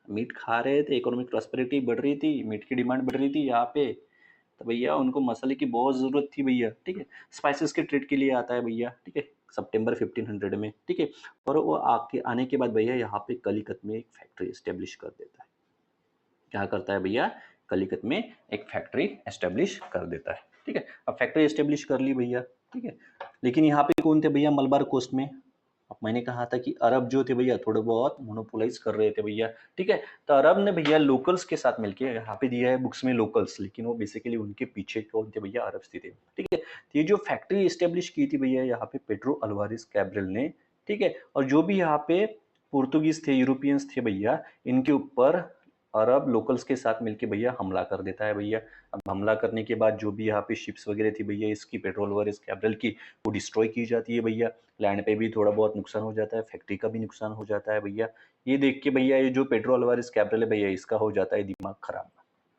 मीट खा रहे थे, इकोनॉमिक प्रॉस्पेरिटी बढ़ रही थी, मीट की डिमांड बढ़ रही थी यहाँ पे, तो भैया उनको मसाले की बहुत ज़रूरत थी भैया, ठीक है। स्पाइसेस के ट्रेड के लिए आता है भैया, ठीक है, सितंबर 1500 में, ठीक है। और वो आके आने के बाद भैया यहाँ पे कलिकत में एक फैक्ट्री एस्टेब्लिश कर देता है। क्या करता है भैया, कलिकत में एक फैक्ट्री एस्टेब्लिश कर देता है, ठीक है। अब फैक्ट्री एस्टेब्लिश कर ली भैया, ठीक है। लेकिन यहाँ पे कौन थे भैया, मलबार कोस्ट में, अब मैंने कहा था कि अरब जो थे भैया थोड़े बहुत मोनोपोलाइज कर रहे थे भैया, ठीक है। तो अरब ने भैया लोकल्स के साथ मिलके, यहाँ पे दिया है बुक्स में लोकल्स, लेकिन वो बेसिकली उनके पीछे कौन थे भैया, अरब थे, ठीक है। तो ये जो फैक्ट्री एस्टेब्लिश की थी भैया यहाँ पे पेड्रो अल्वारेस कैब्रल ने, ठीक है। और जो भी यहाँ पे पुर्तगीज थे, यूरोपियंस थे भैया, इनके ऊपर अरब लोकल्स के साथ मिलके भैया हमला कर देता है भैया। अब हमला करने के बाद जो भी यहाँ पे शिप्स वगैरह थी भैया इसकी, पेट्रोल वगैरह कैपिटल की, वो डिस्ट्रॉय की जाती है भैया। लैंड पे भी थोड़ा बहुत नुकसान हो जाता है, फैक्ट्री का भी नुकसान हो जाता है भैया। ये देख के भैया ये जो पेट्रोल वगैरह कैपिटल है भैया, इसका हो जाता है दिमाग खराब।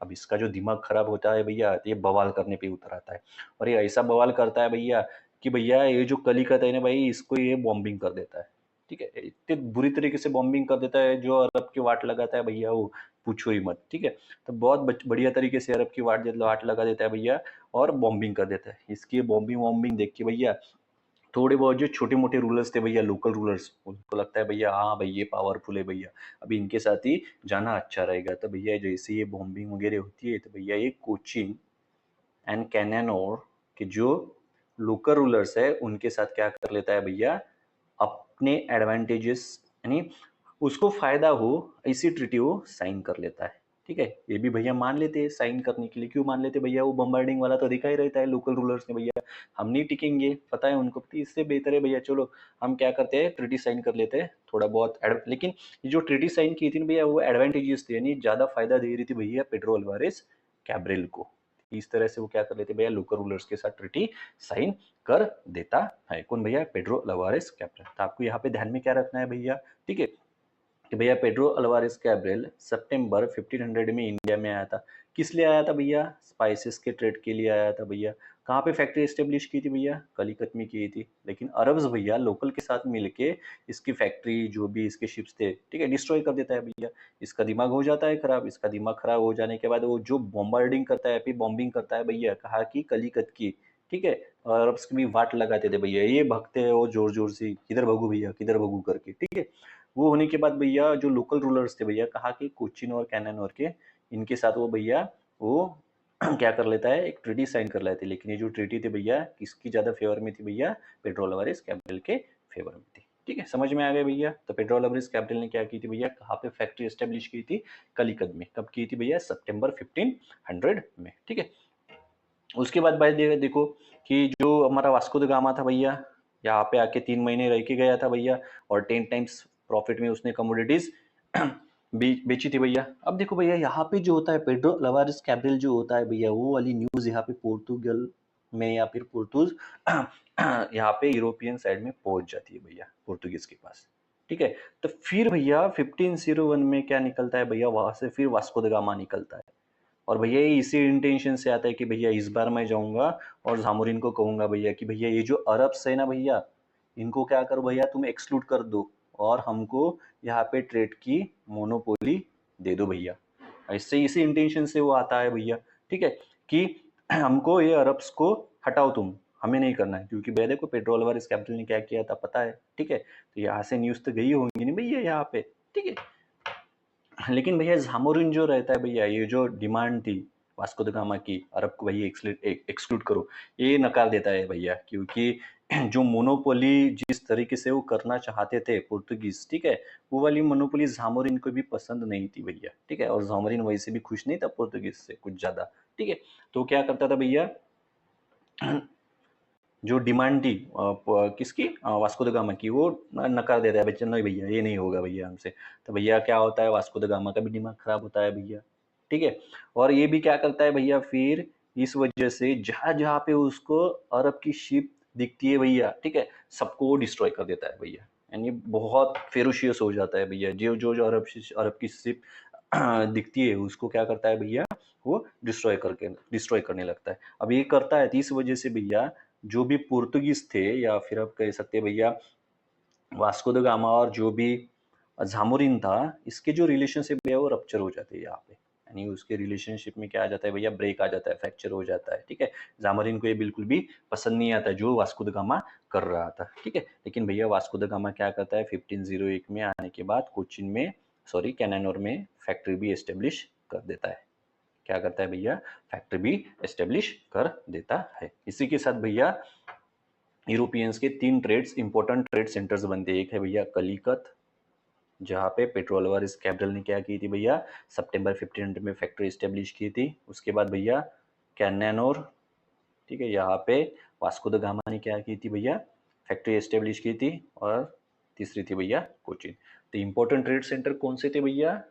अब इसका जो दिमाग खराब होता है भैया, ये बवाल करने पे उतर आता है, और ये ऐसा बवाल करता है भैया कि भैया ये जो कलिकत है ना भाई, इसको ये बॉम्बिंग कर देता है। ठीक है, इतने बुरी तरीके से बॉम्बिंग कर देता है, जो अरब की वाट लगाता है भैया वो पूछो ही मत। ठीक है, तो बहुत बढ़िया तरीके से अरब की वाट लगा देता है भैया, और बॉम्बिंग कर देता है। इसकी बॉम्बिंग वॉम्बिंग देख के भैया थोड़े बहुत जो छोटे मोटे रूलर्स थे भैया, लोकल रूलर्स, उनको लगता है भैया हाँ भाई ये पावरफुल है भैया, अभी इनके साथ ही जाना अच्छा रहेगा। तो भैया जैसे ये बॉम्बिंग वगैरह होती है, तो भैया ये कोचिन एंड कैनानोर के जो लोकल रूलर्स है उनके साथ क्या कर लेता है भैया, अपने एडवांटेजेस, यानी उसको फायदा हो ऐसी ट्रीटी वो साइन कर लेता है। ठीक है, ये भी भैया मान लेते हैं साइन करने के लिए। क्यों मान लेते भैया, वो बम्बार्डिंग वाला तो दिखा ही रहता है लोकल रूलर्स ने भैया, हम नहीं टिकेंगे, पता है उनको। तो इससे बेहतर है भैया चलो हम क्या करते हैं, ट्रीटी साइन कर लेते हैं थोड़ा बहुत लेकिन ये जो ट्रीटी साइन की थी ना भैया, वो एडवांटेजेस थे, यानी ज्यादा फायदा दे रही थी भैया पेड्रो अल्वारेस कैब्रिल को। इस तरह से वो क्या कर लेते भैया, लोकल रूलर्स के साथ ट्रीटी साइन कर देता है। कौन भैया, पेड्रो अल्वारेस कैब्रिल। तो आपको यहाँ पे ध्यान में क्या रखना है भैया, ठीक है, कि भैया पेड्रो अल्वारेस कैब्रिल सितंबर 1500 में इंडिया में आया था। किस लिए आया था भैया, स्पाइसेस के ट्रेड के लिए आया था भैया। कहाँ पे फैक्ट्री एस्टेब्लिश की थी भैया, कलिकत में की थी। लेकिन अरब्स भैया लोकल के साथ मिलके इसकी फैक्ट्री, जो भी इसके शिप्स थे, ठीक है, डिस्ट्रॉय कर देता है भैया। इसका दिमाग हो जाता है खराब। इसका दिमाग खराब हो जाने के बाद वो जो बॉम्बार्डिंग करता है, फिर बॉम्बिंग करता है भैया, कहा कि कलिकत की, ठीक है, और अरब्स की भी वाट लगाते थे भैया, ये भगते हैं वो जोर जोर से, किधर भगू भैया किधर भगू करके। ठीक है, वो होने के बाद भैया जो लोकल रूलर्स थे भैया, कहा कि कोचिन और कैनन और के, इनके साथ वो भैया वो क्या कर लेता है, एक ट्रीटी साइन कर लेते। लेकिन ये जो ट्रीटी थी भैया किसकी ज्यादा फेवर में थी भैया, पेड्रो अल्वारेस कैपिटल के फेवर में थी। ठीक है, समझ में आ गया भैया। तो पेड्रो अल्वारेस कैपिटल ने क्या की थी भैया, कहाँ पे फैक्ट्री एस्टेब्लिश की थी, कलिकत में। कब की थी भैया, सितंबर 1500 में। ठीक है, उसके बाद भाई देखो कि जो हमारा वास्को द गामा था भैया, यहाँ पे आके 3 महीने रह के गया था भैया, और 10 टाइम्स प्रॉफिट में उसने कमोडिटीज बेची थी भैया। अब देखो भैया यहाँ पे जो होता है, पेड्रो अल्वारेस कैब्रिल जो होता है भैया, वो वाली न्यूज यहाँ पे पोर्तुगल में या फिर पुर्तुज यहाँ पे यूरोपियन साइड में पहुंच जाती है भैया, पुर्तगीज के पास। ठीक है, तो फिर भैया 1501 में क्या निकलता है भैया, वहां से फिर वास्को द गामा निकलता है। और भैया ये इसी इंटेंशन से आता है कि भैया इस बार मैं जाऊंगा और जामुरीन को कहूंगा भैया कि भैया ये जो अरब्स है ना भैया, इनको क्या करो भैया, तुम एक्सक्लूड कर दो, और हमको यहाँ पे ट्रेड की मोनोपोली दे दो भैया। ऐसे इसी इंटेंशन से वो आता है भैया। ठीक है, कि हमको ये अरब्स को हटाओ तुम, हमें नहीं करना है। क्योंकि भैया देखो पेट्रोल अल्वारेस कैपिटल ने क्या किया था पता है। ठीक है, तो यहाँ से न्यूज तो गई होंगी नहीं भैया यहाँ पे। ठीक है, लेकिन भैया जामोरिन जो रहता है भैया, ये जो डिमांड थी वास्को द गामा की, अरब को भैया एक्सक्लूड करो, ये नकार देता है भैया। क्योंकि जो मोनोपोली जिस तरीके से वो करना चाहते थे पुर्तगीज, ठीक है, वो वाली मोनोपोली जामोरिन को भी पसंद नहीं थी भैया। ठीक है, और जामोरिन वैसे भी खुश नहीं था पुर्तगीज से कुछ ज्यादा। ठीक है, तो क्या करता था भैया, जो डिमांड थी किसकी, वास्को द गामा की, वो नकार देता है बच्चा, नहीं भैया ये नहीं होगा भैया हमसे। तो भैया क्या होता है, वास्को द गामा का भी दिमाग खराब होता है भैया। ठीक है, और ये भी क्या करता है भैया, फिर इस वजह से जहां जहां पे उसको अरब की शिप दिखती है भैया, ठीक है, सबको डिस्ट्रॉय कर देता है भैया। यानी बहुत फेरोशियस हो जाता है भैया, जो अरब की शिप दिखती है उसको क्या करता है भैया, वो डिस्ट्रॉय करने लगता है। अब ये करता है तो इस वजह से भैया जो भी पुर्तगीज थे, या फिर आप कह सकते हैं भैया वास्को द गामा, और जो भी जामोरिन था, इसके जो रिलेशनशिप है वो रप्चर हो जाते हैं यहाँ पे। यानी उसके रिलेशनशिप में क्या आ जाता है भैया, ब्रेक आ जाता है, फ्रैक्चर हो जाता है। ठीक है, जामोरिन को ये बिल्कुल भी पसंद नहीं आता जो वास्को द गामा कर रहा था। ठीक है, लेकिन भैया वास्को द गामा क्या करता है, 1501 में आने के बाद कोचिन में, सॉरी कैनानोर में फैक्ट्री भी एस्टेब्लिश कर देता है। क्या करता है भैया, फैक्ट्री भी एस्टेब्लिश कर देता है। इसी के साथ भैया यूरोपियंस के 3 इंपॉर्टेंट ट्रेड सेंटर्स बनते हैं। एक है भैया कलिकत, जहाँ पे पेट्रो अल्वारेस कैपिटल ने क्या की थी भैया, सितंबर 1500 में फैक्ट्री एस्टेब्लिश की थी। उसके बाद भैया कैनानोर, ठीक है, यहाँ पे वास्को द गामा ने क्या की थी भैया, फैक्ट्री एस्टेब्लिश की थी। और तीसरी थी भैया कोचिन। तो इम्पोर्टेंट ट्रेड सेंटर कौन से थे भैया?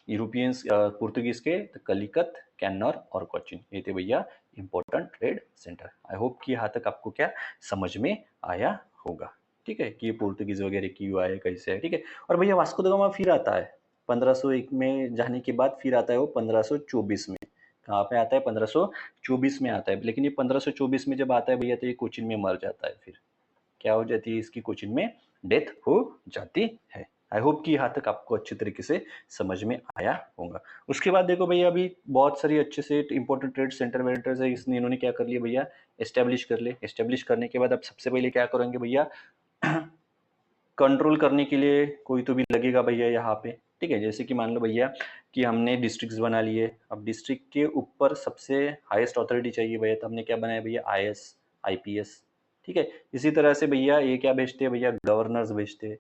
यूरोपियंस पुर्तगीज के तो कलिकत, कैन्नौर और कोचीन, ये थे भैया important trade centre. I hope कि यहाँ तक आपको क्या समझ में आया होगा, ठीक है, कि ये पुर्तगीज वगैरह क्यों आए, कैसे है, ठीक है। और भैया वास्को द गामा फिर आता है 1501 में जाने के बाद, फिर आता है वो 1524 में। कहाँ पे आता है? 1524 में आता है। लेकिन ये 1524 में जब आता है भैया तो ये कोचीन में मर जाता है। फिर क्या हो जाती है इसकी? कोचीन में डेथ हो जाती है। आई होप कि यहाँ तक आपको अच्छी तरीके से समझ में आया होगा। उसके बाद देखो भैया, अभी बहुत सारी अच्छे से इंपॉर्टेंट ट्रेड सेंटर वेंटर्स है, इसने इन्होंने क्या कर लिया भैया? एस्टेब्लिश कर ले। एस्टेब्लिश करने के बाद अब सबसे पहले क्या करेंगे भैया? कंट्रोल करने के लिए कोई तो भी लगेगा भैया यहाँ पे, ठीक है। जैसे कि मान लो भैया कि हमने डिस्ट्रिक्ट्स बना लिए, अब डिस्ट्रिक्ट के ऊपर सबसे हाईएस्ट अथॉरिटी चाहिए भैया, तो हमने क्या बनाया भैया? आईएएस, आईपीएस, ठीक है। इसी तरह से भैया ये क्या भेजते हैं भैया? गवर्नर्स भेजते हैं,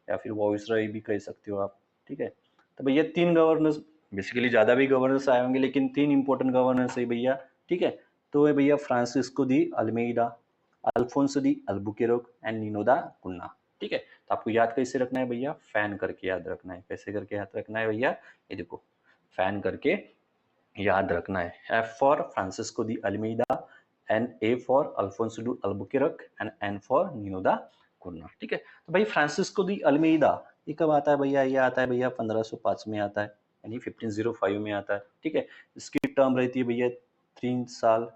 या फिर वॉइसरॉय भी कह सकते हो आप, ठीक है। तो भैया 3 गवर्नर्स, बेसिकली ज़्यादा भी गवर्नर्स आए होंगे लेकिन 3 इंपॉर्टेंट गवर्नर्स है भैया, ठीक है। तो है भैया Francisco de Almeida, Alfonso de Albuquerque and Nino da कुन्ना, ठीक है। तो आपको याद कैसे रखना है भैया? फैन करके याद रखना है। कैसे करके याद रखना है भैया? ये देखो, फैन करके याद रखना है। F for Francisco de Almeida, and A for Alfonso de Albuquerque, and N for Nino da कुन्ना, ठीक है। तो भाई फ्रांसिस्को दी अल्मेइडा ये कब आता है भैया? ये आता है भैया 1505 में आता है, यानी 1505 में आता है, ठीक है। इसकी टर्म रहती है भैया 3 साल,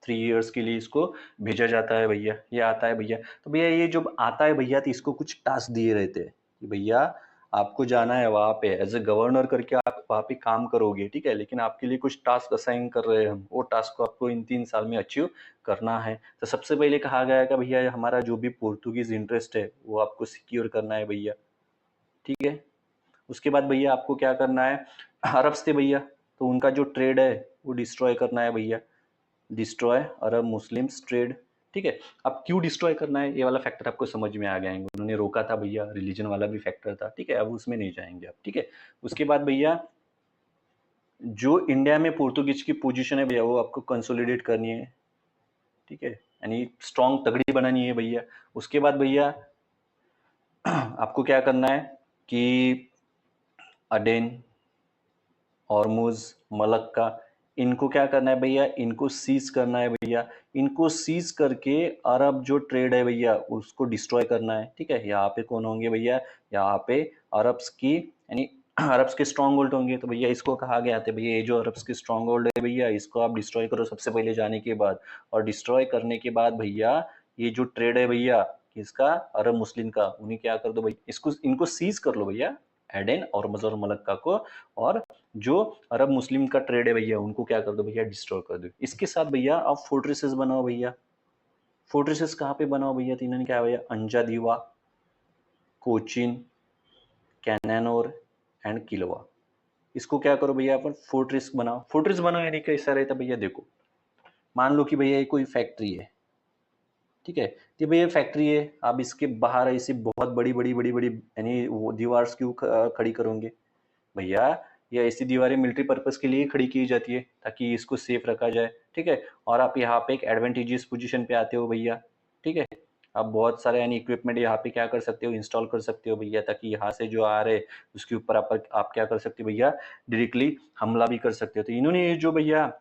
3 इयर्स के लिए इसको भेजा जाता है भैया। ये आता है भैया। तो भैया ये जब आता है भैया तो इसको कुछ टास्क दिए रहते हैं कि भैया आपको जाना है वहाँ पे एज ए गवर्नर करके, आप वहाँ पे काम करोगे, ठीक है। लेकिन आपके लिए कुछ टास्क असाइन कर रहे हैं हम, वो टास्क को आपको इन 3 साल में अचीव करना है। तो सबसे पहले कहा गया है कि भैया हमारा जो भी पोर्तुगीज इंटरेस्ट है वो आपको सिक्योर करना है भैया, ठीक है। उसके बाद भैया आपको क्या करना है? अरब्स थे भैया, तो उनका जो ट्रेड है वो डिस्ट्रॉय करना है भैया। डिस्ट्रॉय अरब मुस्लिम्स ट्रेड, ठीक है। अब क्यों डिस्ट्रॉय करना है, ये वाला फैक्टर आपको समझ में आ जाएंगे। उन्होंने रोका था भैया, रिलीजन वाला भी फैक्टर था, ठीक है। अब उसमें नहीं जाएंगे अब, ठीक है। उसके बाद भैया जो इंडिया में पोर्तुगीज की पोजीशन है भैया वो आपको कंसोलिडेट करनी है, ठीक है, यानी स्ट्रॉन्ग तगड़ी बनानी है भैया। उसके बाद भैया आपको क्या करना है कि अडेन, हॉर्मुज, मलक्का, इनको क्या करना है भैया? इनको सीज करना है भैया। इनको सीज करके अरब जो ट्रेड है भैया उसको डिस्ट्रॉय करना है, ठीक है। यहाँ पे कौन होंगे भैया? यहाँ पे अरब्स की, यानी अरब्स के स्ट्रॉन्ग होल्ड होंगे। तो भैया इसको कहा गया था भैया ये जो अरब्स के स्ट्रॉन्ग होल्ड है भैया इसको आप डिस्ट्रॉय करो सबसे पहले जाने के बाद। और डिस्ट्रॉय करने के बाद भैया ये जो ट्रेड है भैया किसका? अरब मुस्लिम का, उन्हें क्या कर दो भैया? इसको इनको सीज कर लो भैया, एडेन और मजर मलक्का को। और जो अरब मुस्लिम का ट्रेड है भैया उनको क्या कर दो भैया? डिस्ट्रॉय कर दो। इसके साथ भैया आप फोर्ट्रेसेस बनाओ भैया। फोर्ट्रेसेस कहाँ पे बनाओ भैया? तो इन्होंने क्या भैया? अंजादीवा, कोचिन, कैनानोर एंड किलवा, इसको क्या करो भैया? अपन फोर्ट्रेस बनाओ। फोर्ट्रेस बनाओ यानी कैसा रहता भैया? देखो, मान लो कि भैया ये कोई फैक्ट्री है, ठीक है। तो भैया फैक्ट्री है, आप इसके बाहर ऐसे बहुत बड़ी बड़ी बड़ी बड़ी यानी वो दीवार क्यों खड़ी करोगे भैया? ये ऐसी दीवारें मिलिट्री पर्पस के लिए खड़ी की जाती है ताकि इसको सेफ रखा जाए, ठीक है। और आप यहाँ पे एक एडवांटेजियस पोजीशन पे आते हो भैया, ठीक है। आप बहुत सारे यानी इक्विपमेंट यहाँ पे क्या कर सकते हो? इंस्टॉल कर सकते हो भैया, ताकि यहाँ से जो आ रहे उसके ऊपर आप क्या कर सकते हो भैया? डायरेक्टली हमला भी कर सकते हो। तो इन्होंने ये जो भैया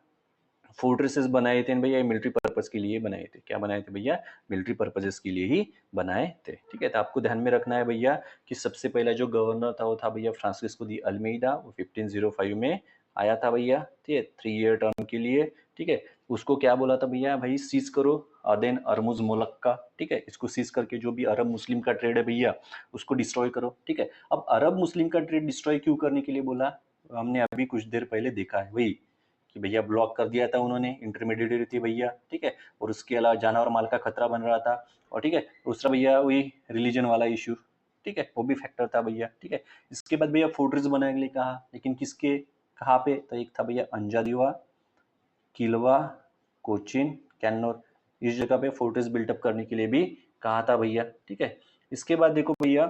फोर्ट्रेसेस बनाए थे भैया, मिलिट्री पर्पस के लिए बनाए थे। क्या बनाए थे भैया? मिलिट्री पर्पसेस के लिए ही बनाए थे, ठीक है। तो आपको ध्यान में रखना है भैया कि सबसे पहला जो गवर्नर था वो था भैया फ्रांसिस्को दी अल्मेइडा, वो 1505 में आया था भैया, ठीक है, 3 ईयर टर्म के लिए, ठीक है। उसको क्या बोला था भैया? भाई सीज करो अदेन अरमुज मोलक्का, ठीक है। इसको सीज करके जो भी अरब मुस्लिम का ट्रेड है भैया उसको डिस्ट्रॉय करो, ठीक है। अब अरब मुस्लिम का ट्रेड डिस्ट्रॉय क्यों करने के लिए बोला? हमने अभी कुछ देर पहले देखा है वही कि भैया ब्लॉक कर दिया था उन्होंने, इंटरमीडिएट थी भैया, ठीक है। और उसके अलावा जान और माल का खतरा बन रहा था, और ठीक है दूसरा भैया वही रिलीजन वाला इशू, ठीक है, वो भी फैक्टर था भैया, ठीक है। इसके बाद भैया फोर्ट्रेस बनाने के लिए कहा, लेकिन किसके कहाँ पे? तो एक था भैया अंजादीवा, किलवा, कोचिन, कैन्नौर, इस जगह पे फोर्ट्रेस बिल्टअप करने के लिए भी कहा था भैया, ठीक है। इसके बाद देखो भैया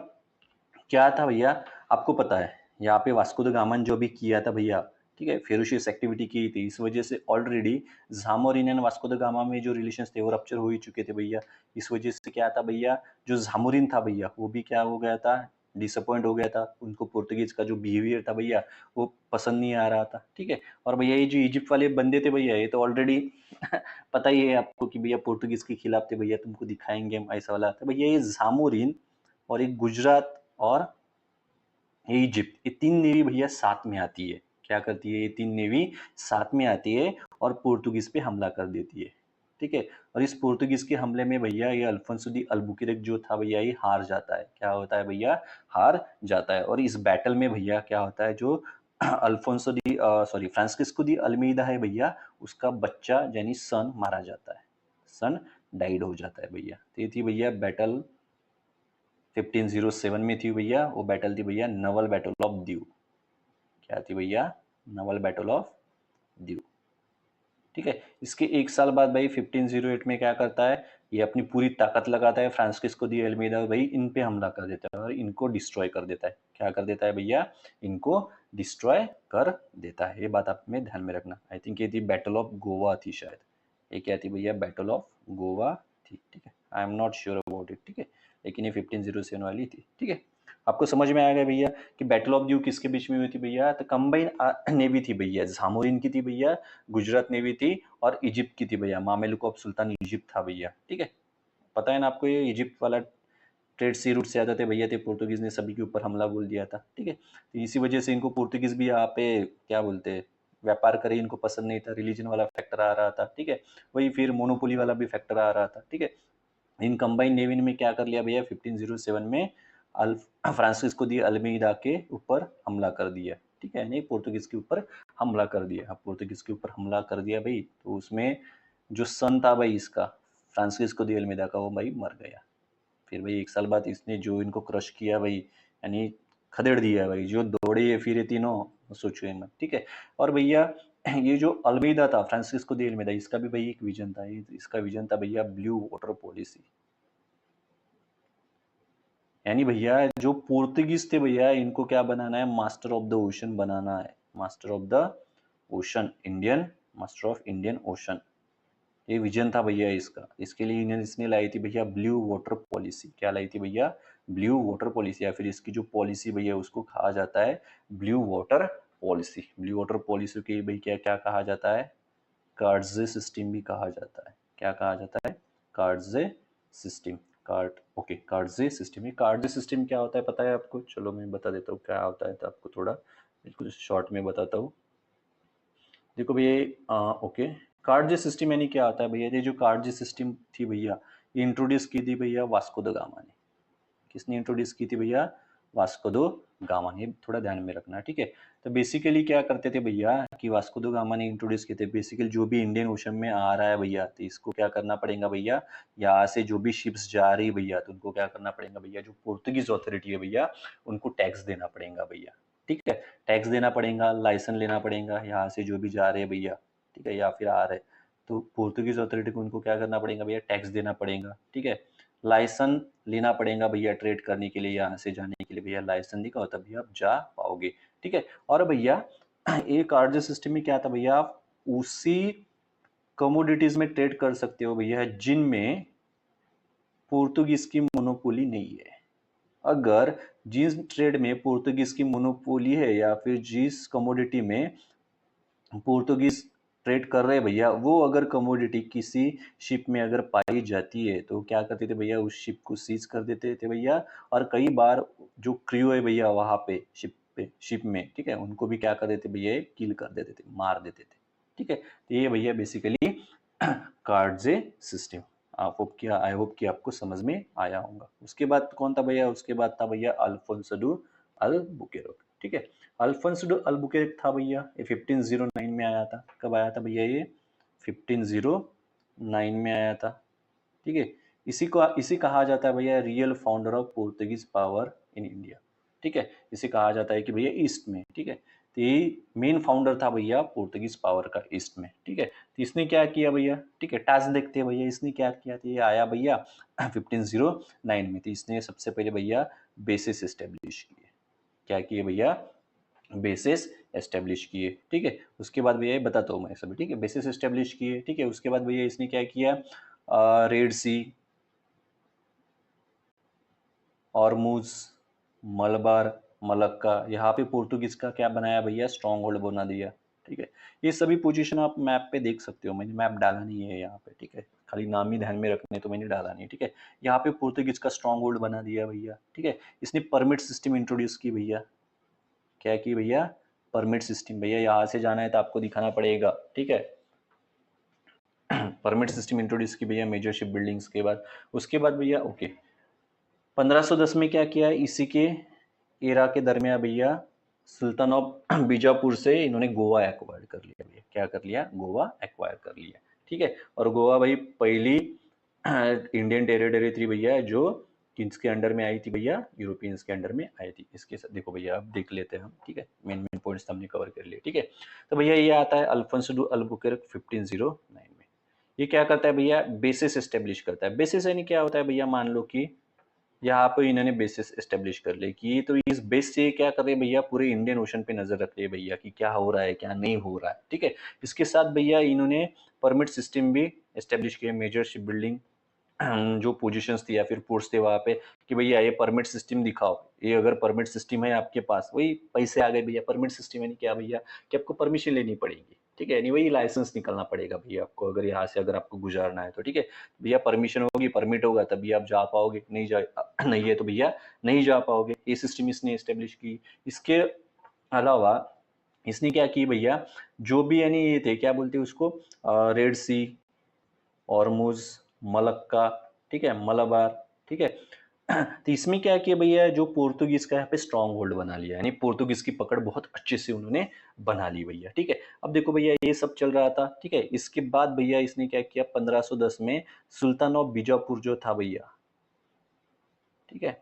क्या था भैया, आपको पता है यहाँ पे वास्को द गामा जो भी किया था भैया, ठीक है, फेरोशियस एक्टिविटी की थी, इस वजह से already Zamorin and Vasco da Gama में जो रिलेशंस थे वो रप्चर हो ही चुके थे भैया। इस वजह से क्या था भैया, जो जामोरिन था भैया वो भी क्या हो गया था? डिसअपॉइंट हो गया था, उनको पोर्तुगीज का जो बिहेवियर था भैया वो पसंद नहीं आ रहा था, ठीक है। और भैया ये जो इजिप्ट वाले बंदे थे भैया, ये तो ऑलरेडी पता ही है आपको कि भैया पोर्तुगीज के खिलाफ थे भैया, तुमको दिखाएंगे हम, ऐसा वाला था भैया। ये जामोरिन और एक गुजरात और ये इजिप्ट, ये तीन नेवी भैया साथ में आती है। क्या करती है ये तीन नेवी? साथ में आती है और पोर्तुगीज पे हमला कर देती है, ठीक है। और इस पोर्तुगीज के हमले में भैया ये अल्फोंसो दी अल्बुकेर्क जो था भैया, ये हार जाता है। क्या होता है भैया? हार जाता है। और इस बैटल में भैया क्या होता है, जो अल्फोंसो दी फ्रांसिस्को दी अल्मीदा है भैया, उसका बच्चा यानी सन मारा जाता है, सन डाइड हो जाता है भैया। तो ये थी भैया बैटल 1507 में थी भैया, वो बैटल थी भैया नवल बैटल ऑफ दीव। क्या थी भैया? नवल बैटल ऑफ दीव, ठीक है। इसके एक साल बाद भाई 1508 में क्या करता है, ये अपनी पूरी ताकत लगाता है, फ्रांसिस्को दी अल्मीदा भाई इन पे हमला कर देता है और इनको डिस्ट्रॉय कर देता है। क्या कर देता है भैया? इनको डिस्ट्रॉय कर देता है। ये बात आप में ध्यान में रखना। आई थिंक ये थी बैटल ऑफ गोवा थी शायद। ये क्या थी भैया? बैटल ऑफ गोवा थी, ठीक है। I am not sure about it, ठीक है, लेकिन ये 1507 वाली थी, ठीक है। आपको समझ में आ गया भैया कि बैटल ऑफ ड्यू किसके बीच में हुई थी भैया? तो कंबाइन नेवी थी भैया, जामोरिन की थी भैया, गुजरात नेवी थी और इजिप्ट की थी भैया। मामेलुक ऑफ सुल्तान इजिप्ट था भैया, ठीक है। पता है ना आपको, ये इजिप्ट वाला ट्रेड सी रूट से आते थे भैया, थे पोर्तुगीज ने सभी के ऊपर हमला बोल दिया था, ठीक है। तो इसी वजह से इनको पोर्तुगीज भी यहाँ पे क्या बोलते हैं, व्यापार करे इनको पसंद नहीं था। रिलीजन वाला फैक्टर आ रहा था, ठीक है। वही फिर मोनोपोली वाला भी फैक्टर आ रहा था, ठीक है। इन कंबाइन नेवी में क्या कर लिया भैया 1507 में, फ्रांसिस्को दी अल्मीदा के ऊपर हमला कर दिया, ठीक है। नहीं, पोर्तुगीज के ऊपर हमला कर दिया। अब पोर्तुगीज के ऊपर हमला कर दिया भाई, तो उसमें जो सन था भाई इसका, फ्रांसिस्को दी अल्मीदा का, वो भाई मर गया। फिर भाई एक साल बाद इसने जो इनको क्रश किया भाई, यानी खदेड़ दिया भाई, जो दौड़े ये फिर तीनों, सोचो मत, ठीक है। और भैया ये जो अल्मीदा था, फ्रांसिस्को दी अल्मीदा, इसका भी भाई एक विजन था। इसका विजन था भैया ब्लू वाटर पॉलिसी। यानी भैया जो पोर्तुगीज थे भैया, इनको क्या बनाना है? मास्टर ऑफ द ओशन बनाना है। Master of the ocean, Indian master of Indian ocean, ये विजन था भैया इसका। इसके लिए इसने लाई थी भैया ब्लू वाटर पॉलिसी। क्या लाई थी भैया? ब्लू वाटर पॉलिसी, या फिर इसकी जो पॉलिसी भैया उसको कहा जाता है blue water policy. Blue water policy के भाई क्या क्या कहा जाता है? कार्डजे सिस्टम भी कहा जाता है। क्या कहा जाता है? Cartaz system. Card, okay, cartaz system. ये कार्डजे सिस्टम क्या होता है पता है आपको? चलो मैं बता देता हूँ क्या होता है, तो आपको थोड़ा बिल्कुल शॉर्ट में बताता हूँ। देखो भैया, ओके, कार्डजे सिस्टम यानी क्या होता है भैया? ये जो कार्डजे सिस्टम थी भैया, ये इंट्रोड्यूस की थी भैया वास्को द गामा ने। किसने इंट्रोड्यूस की थी भैया? वास्को दो गामा ने। थोड़ा ध्यान में रखना, ठीक है। तो बेसिकली क्या करते थे भैया कि वास्को दो गामा ने इंट्रोड्यूस किए थे, बेसिकली जो भी इंडियन ओशन में आ रहा है भैया, तो इसको क्या करना पड़ेगा भैया? यहाँ से जो भी शिप्स जा रही भैया, तो उनको क्या करना पड़ेगा भैया? जो पोर्तुगीज अथॉरिटी है भैया, उनको टैक्स देना पड़ेगा भैया, ठीक है। टैक्स देना पड़ेगा, लाइसेंस लेना पड़ेगा यहाँ से जो भी जा रहे हैं भैया, ठीक है, या फिर आ रहे, तो पोर्तुगीज अथॉरिटी को उनको क्या करना पड़ेगा भैया? टैक्स देना पड़ेगा, ठीक है। लाइसेंस लेना पड़ेगा भैया ट्रेड करने के लिए, यहाँ से जाने के लिए भैया लाइसेंस दिखाओ तभी आप जा पाओगे, ठीक है। और भैया एक आरजे सिस्टम में क्या था भैया, आप उसी कमोडिटीज में ट्रेड कर सकते हो भैया जिनमें पोर्तुगीज की मोनोपोली नहीं है। अगर जिस ट्रेड में पोर्तुगीज की मोनोपोली है, या फिर जिस कमोडिटी में पोर्तुगीज ट्रेड कर रहे हैं भैया, वो अगर कमोडिटी किसी शिप में अगर पाई जाती है, तो क्या करते थे भैया? उस शिप को सीज कर देते थे भैया। और कई बार जो क्रू है भैया वहां पे शिप में, ठीक है, उनको भी क्या कर देते भैया? किल कर देते थे, मार देते थे, ठीक है। तो ये भैया बेसिकली कार्डजे सिस्टम। आप होप किया, आई होप कि आपको समझ में आया होगा। उसके बाद कौन था भैया? उसके बाद था भैया अल्फोंसो अल्बुकेर्क, ठीक है। अल्फोंसो अल्बुकेर्क था भैया, ये 1509 में आया था। कब आया था भैया? ये 1509 में आया था, ठीक है। इसी कहा जाता है भैया real founder of Portuguese power in India, ठीक है। इसे कहा जाता है कि भैया ईस्ट में, ठीक है। तो ये मेन फाउंडर था भैया पोर्तुगीज पावर का ईस्ट में, ठीक है। तो इसने क्या किया भैया? ठीक है, टास्क देखते हैं भैया इसने क्या किया था। ये आया भैया 1509 में, तो इसने सबसे पहले भैया बेसिस एस्टेब्लिश किए। क्या किए भैया? बेसिस एस्टेब्लिश किए, ठीक है। उसके बाद भैया बताता हूँ मैं सभी, ठीक है। बेसिस एस्टेब्लिश किए, ठीक है। उसके बाद भैया इसने क्या किया? रेड सी, हॉर्मुज, मलबार, मलक्का, यहाँ पे पोर्तुगीज का क्या बनाया भैया, स्ट्रॉन्ग होल्ड बना दिया। ठीक है, ये सभी पोजीशन आप मैप पे देख सकते हो, मैंने मैप डाला नहीं है यहाँ पे। ठीक है, खाली नाम ही ध्यान में रखने, तो मैंने डाला नहीं। ठीक है, यहाँ पे पोर्तुगीज का स्ट्रॉन्ग होल्ड बना दिया भैया। ठीक है, इसने परमिट सिस्टम इंट्रोड्यूस की भैया। क्या की भैया, परमिट सिस्टम। भैया यहाँ से जाना है तो आपको दिखाना पड़ेगा। ठीक है, परमिट सिस्टम इंट्रोड्यूस की भैया मेजर शिप बिल्डिंग्स के बाद। उसके बाद भैया ओके, 1510 में क्या किया, इसी के एरा के दरमियान भैया सुल्तान ऑफ बीजापुर से इन्होंने गोवा एक्वायर कर लिया भैया। क्या कर लिया, गोवा एक्वायर कर लिया। ठीक है, और गोवा भाई पहली इंडियन टेरिटरी थी भैया जो किसके अंडर में आई थी भैया, यूरोपियंस के अंडर में आई थी। इसके साथ देखो भैया, अब देख लेते हैं हम। ठीक है, मेन मेन पॉइंट्स हमने कवर कर लिए। ठीक है, तो भैया ये आता है अल्फोंसो डू अल्बुकर्क 1509 में। ये क्या करता है भैया, बेसिस एस्टेब्लिश करता है। बेसिस यानी क्या होता है भैया, मान लो कि यहाँ पे इन्होंने बेसिस एस्टेब्लिश कर ली कि तो इस बेस से क्या कर रहे हैं भैया, पूरे इंडियन ओशन पे नजर रख रहे हैं भैया कि क्या हो रहा है क्या नहीं हो रहा है। ठीक है, इसके साथ भैया इन्होंने परमिट सिस्टम भी एस्टेब्लिश किया, मेजर शिप बिल्डिंग जो पोजीशंस थी या फिर पोर्ट्स थे वहां पे, कि भैया ये परमिट सिस्टम दिखाओ। ये अगर परमिट सिस्टम है आपके पास, वही पैसे आ गए भैया। परमिट सिस्टम यानी क्या भैया, कि आपको परमिशन लेनी पड़ेगी। ठीक है, यानी वही लाइसेंस निकलना पड़ेगा भैया आपको, अगर यहाँ से अगर आपको गुजारना है तो। ठीक है भैया, परमिशन होगी, परमिट होगा तभी आप जा पाओगे, नहीं जा नहीं है तो भैया नहीं जा पाओगे। ये सिस्टम इसने एस्टेब्लिश की। इसके अलावा इसने क्या की भैया, जो भी यानी ये थे, क्या बोलते हैं उसको, रेड सी, औरमुज, मलक्का, ठीक है, मलबार। ठीक है, तो इसमें क्या किया भैया, जो पोर्तुगीज का यहाँ पे स्ट्रॉन्ग होल्ड बना लिया, यानी पोर्तुगीज की पकड़ बहुत अच्छे से उन्होंने बना ली भैया। ठीक है, अब देखो भैया ये सब चल रहा था। ठीक है, इसके बाद भैया इसने क्या किया, 1510 में सुल्तान ऑफ बीजापुर जो था भैया, ठीक है,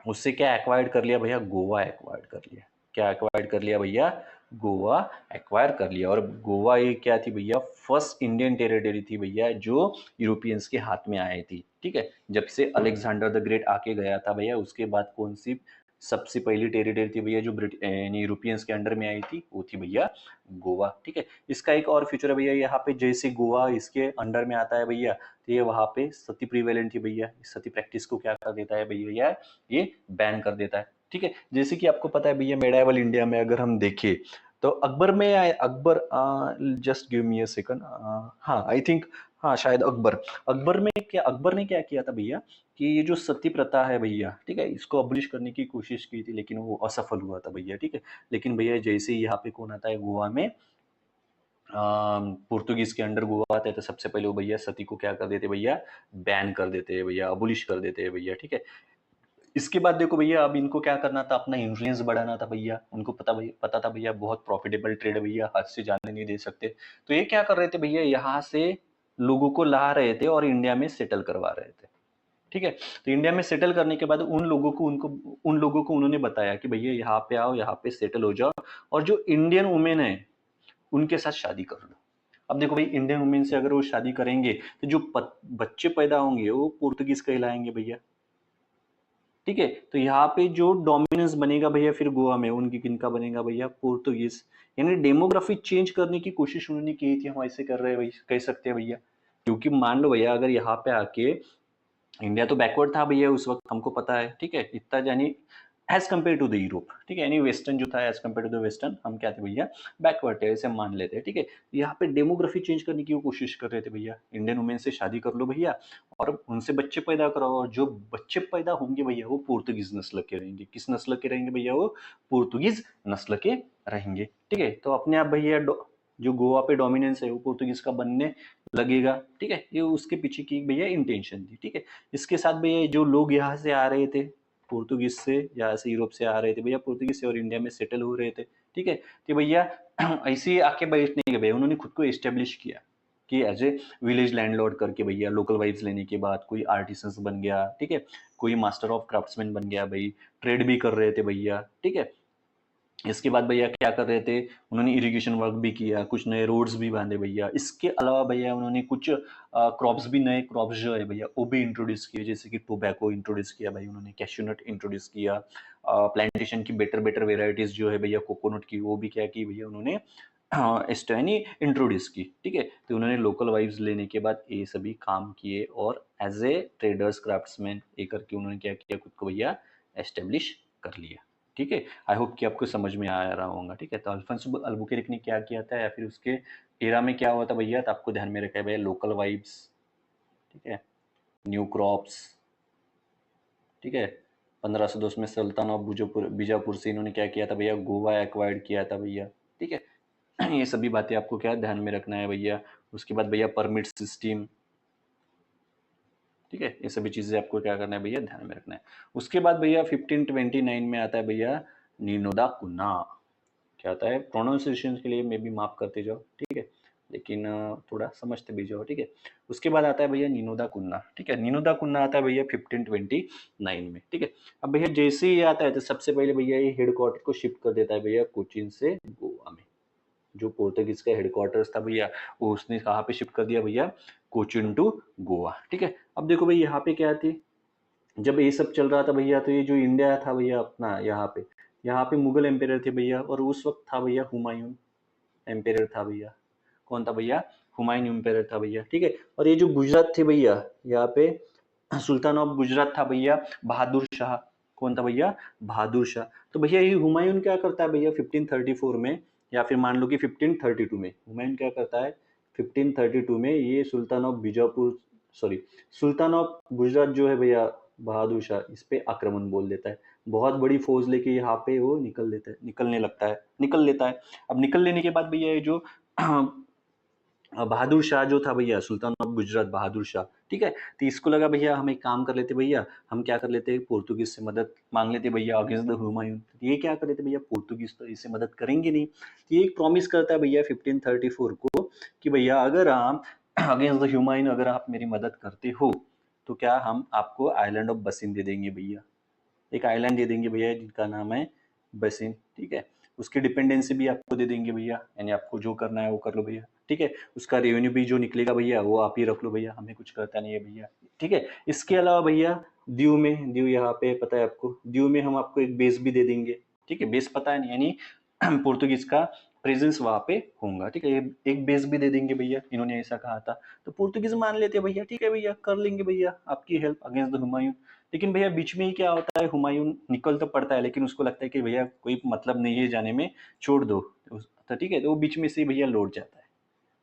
उससे क्या एक्वायर्ड कर लिया भैया, गोवा एक्वायर्ड कर लिया। क्या एक्वायर्ड कर लिया भैया, गोवा एक्वायर कर लिया। और गोवा ये क्या थी भैया, फर्स्ट इंडियन टेरिटरी थी भैया जो यूरोपियंस के हाथ में आई थी। ठीक है, जब से अलेक्जेंडर द ग्रेट आके गया था भैया, उसके बाद कौन सी सबसे पहली टेरिटरी थी भैया जो यूरोपियंस के अंडर में आई थी, वो थी भैया गोवा। ठीक है, इसका एक और फीचर है भैया, यहाँ पे जैसे गोवा इसके अंडर में आता है भैया, तो ये वहां पे सती प्रिवेलेंट थी भैया। सती प्रैक्टिस को क्या कर देता है भैया यार, ये बैन कर देता है। ठीक है, जैसे कि आपको पता है भैया, मेडाइवल इंडिया में अगर हम देखें तो अकबर में Akbar, just give me a second, हाँ आई थिंक, हाँ शायद अकबर। अकबर ने क्या किया था भैया, कि ये जो सती प्रथा है भैया, ठीक है, इसको अबलिश करने की कोशिश की थी, लेकिन वो असफल हुआ था भैया। ठीक है, लेकिन भैया जैसे ही यहाँ पे कौन आता है गोवा में, पुर्तगीज के अंडर गोवा आता है, तो सबसे पहले वो भैया सती को क्या कर देते भैया, बैन कर देते हैं भैया, अबोलिश कर देते हैं भैया। ठीक है, इसके बाद देखो भैया, अब इनको क्या करना था, अपना इन्फ्लुएंस बढ़ाना था भैया। उनको पता था भैया बहुत प्रॉफिटेबल ट्रेड है भैया, हाथ से जाने नहीं दे सकते। तो ये क्या कर रहे थे भैया, यहाँ से लोगों को ला रहे थे और इंडिया में सेटल करवा रहे थे। ठीक है, तो इंडिया में सेटल करने के बाद उन लोगों को उन्होंने बताया कि भैया यहाँ पे आओ, यहाँ पे सेटल हो जाओ, और जो इंडियन वुमेन है उनके साथ शादी कर लो। अब देखो भाई, इंडियन वुमेन से अगर वो शादी करेंगे तो जो बच्चे पैदा होंगे वो पुर्तगीज कहलाएंगे भैया। ठीक है, तो यहाँ पे जो डोमिनेंस बनेगा भैया फिर गोवा में, उनकी किनका बनेगा भैया, पोर्तुगीज। यानी डेमोग्राफी चेंज करने की कोशिश उन्होंने की थी, हम ऐसे कर रहे हैं भाई, कह सकते हैं भैया। क्योंकि मान लो भैया, अगर यहाँ पे आके, इंडिया तो बैकवर्ड था भैया उस वक्त, हमको पता है। ठीक है, इतना यानी as compared to the Europe. ठीक है, यानी वेस्टर्न जो था, as compared to the western, हम क्या थे भैया, बैकवर्ड थे, ऐसे हम मान लेते हैं। ठीक है, यहाँ पे डेमोग्राफी चेंज करने की वो कोशिश कर रहे थे भैया, इंडियन वुमेन से शादी कर लो भैया और उनसे बच्चे पैदा कराओ, और जो बच्चे पैदा होंगे भैया वो पोर्तुगीज नस्ल के रहेंगे। किस नस्ल के रहेंगे भैया, वो पोर्तुगीज नस्ल के रहेंगे। ठीक है, तो अपने आप भैया जो गोवा पे डोमिनेंस है वो पोर्तुगीज का बनने लगेगा। ठीक है, ये उसके पीछे की भैया इंटेंशन थी। ठीक है, इसके साथ भैया जो लोग यहाँ से आ रहे थे पोर्तुगीज से, यहाँ से यूरोप से आ रहे थे भैया, पोर्तुगीज से, और इंडिया में सेटल हो रहे थे। ठीक है, तो भैया ऐसे ही आके बैठने के भैया उन्होंने खुद को एस्टेब्लिश किया कि एज ए विलेज लैंडलॉर्ड करके भैया, लोकल वाइब्स लेने के बाद कोई आर्टिसंस बन गया। ठीक है, कोई मास्टर ऑफ क्राफ्ट्समैन बन गया भाई, ट्रेड भी कर रहे थे भैया। ठीक है, इसके बाद भैया क्या कर रहे थे, उन्होंने इरिगेशन वर्क भी किया, कुछ नए रोड्स भी बांधे भैया। इसके अलावा भैया उन्होंने कुछ क्रॉप्स भी, नए क्रॉप्स जो है भैया वो भी इंट्रोड्यूस किए, जैसे कि टोबैको इंट्रोड्यूस किया भाई उन्होंने, कैश्यूनट इंट्रोड्यूस किया, प्लांटेशन की बेटर बेटर वेराइटीज जो है भैया कोकोनट की, वो भी क्या की भैया उन्होंने स्टैनी इंट्रोड्यूस की। ठीक है, तो उन्होंने लोकल वाइब्स लेने के बाद ये सभी काम किए, और एज ए ट्रेडर्स क्राफ्ट्समैन ये करके उन्होंने क्या किया, खुद को भैया एस्टेब्लिश कर लिया। ठीक है, आई होप कि आपको समझ में आ रहा होगा। ठीक है, तो अल्फोंसो अल्बुकेर्क ने क्या किया था या फिर उसके एरा में क्या हुआ था भैया, तो आपको ध्यान में रखा है भैया, लोकल वाइब्स, ठीक है, न्यू क्रॉप्स, ठीक है। 1502 में सुल्तान ऑफ बीजापुर से इन्होंने क्या किया था भैया, गोवा एक्वायर्ड किया था भैया। ठीक है, ये सभी बातें आपको क्या ध्यान में रखना है भैया। उसके बाद भैया परमिट सिस्टम, ठीक है, ये सभी चीजें आपको क्या करना है भैया, ध्यान में रखना है। उसके बाद भैया 1529 में आता है भैया नीनोदा कुन्ना। क्या आता है, प्रोनाउंसिएशन के लिए मे भी माफ करते जाओ, ठीक है, लेकिन थोड़ा समझते भी जाओ। ठीक है, उसके बाद आता है भैया नीनोदा कुन्ना। ठीक है, नीनोदा कुन्ना आता है भैया 1529 में। ठीक है, अब भैया जैसे ही आता है तो सबसे पहले भैया ये हेडक्वार्टर को शिफ्ट कर देता है भैया कोचीन से गोवा में। जो पोर्तुगीज का हेडक्वार्टर्स था भैया, वो उसने कहाँ पे शिफ्ट कर दिया भैया, कोचिन टू गोवा। ठीक है, अब देखो भाई यहाँ पे क्या थी, जब ये सब चल रहा था भैया, तो ये जो इंडिया था भैया अपना, यहाँ पे मुगल एम्पायर थे भैया, और उस वक्त था भैया हुमायूं एम्पायर था भैया। कौन था भैया, हुमायूं एम्पायर था भैया। ठीक है, और ये जो गुजरात थे भैया, यहाँ पे सुल्तान ऑफ गुजरात था भैया बहादुर शाह। कौन था भैया, बहादुर शाह। तो भैया ये हुमायूं क्या करता है भैया 1534 में, या फिर मान लो कि 1532 में, हुमायूं क्या करता है 1532 में, ये sultan of Bijapur, sorry, sultan of Gujarat जो है भैया बहादुर शाह, इस पे आक्रमण बोल देता है। बहुत बड़ी फौज लेके यहाँ पे वो निकलने लगता है, निकल लेता है। अब निकल लेने के बाद भैया ये जो बहादुर शाह जो था भैया, सुल्तान ऑफ गुजरात बहादुर शाह, ठीक है, तो इसको लगा भैया हम एक काम कर लेते भैया, हम क्या कर लेते पोर्तुगीज से मदद मांग लेते भैया अगेंस्ट द हुमायूं। ये क्या कर लेते भैया, पोर्तुगीज तो इससे मदद करेंगे नहीं। तो ये एक प्रॉमिस करता है भैया 1534 को कि भैया अगर आप अगेंस्ट द हुमायूं अगर आप मेरी मदद करते हो, तो क्या हम आपको आइलैंड ऑफ बसिन दे देंगे भैया। एक आइलैंड दे देंगे भैया जिनका नाम है बसिन। ठीक है, उसकी डिपेंडेंसी भी आपको दे देंगे भैया, यानी आपको जो करना है वो कर लो भैया। ठीक है, उसका रेवेन्यू भी जो निकलेगा भैया वो आप ही रख लो भैया, हमें कुछ करता नहीं है भैया। ठीक है, इसके अलावा भैया दीव यहाँ पे पता है आपको, दीव में हम आपको एक बेस भी दे देंगे। ठीक है, बेस पता है नहीं, यानी पोर्तुगीज का प्रेजेंस वहां पे होगा। ठीक है, एक बेस भी दे देंगे भैया, इन्होंने ऐसा कहा था। तो पोर्तुगीज मान लेते हैं भैया, ठीक है भैया कर लेंगे भैया आपकी हेल्प अगेंस्ट द हुमायूं। लेकिन भैया बीच में ही क्या होता है, हुमायूं निकल तो पड़ता है, लेकिन उसको लगता है कि भैया कोई मतलब नहीं है जाने में, छोड़ दो। तो ठीक है, तो वो बीच में से ही भैया लौट जाता है।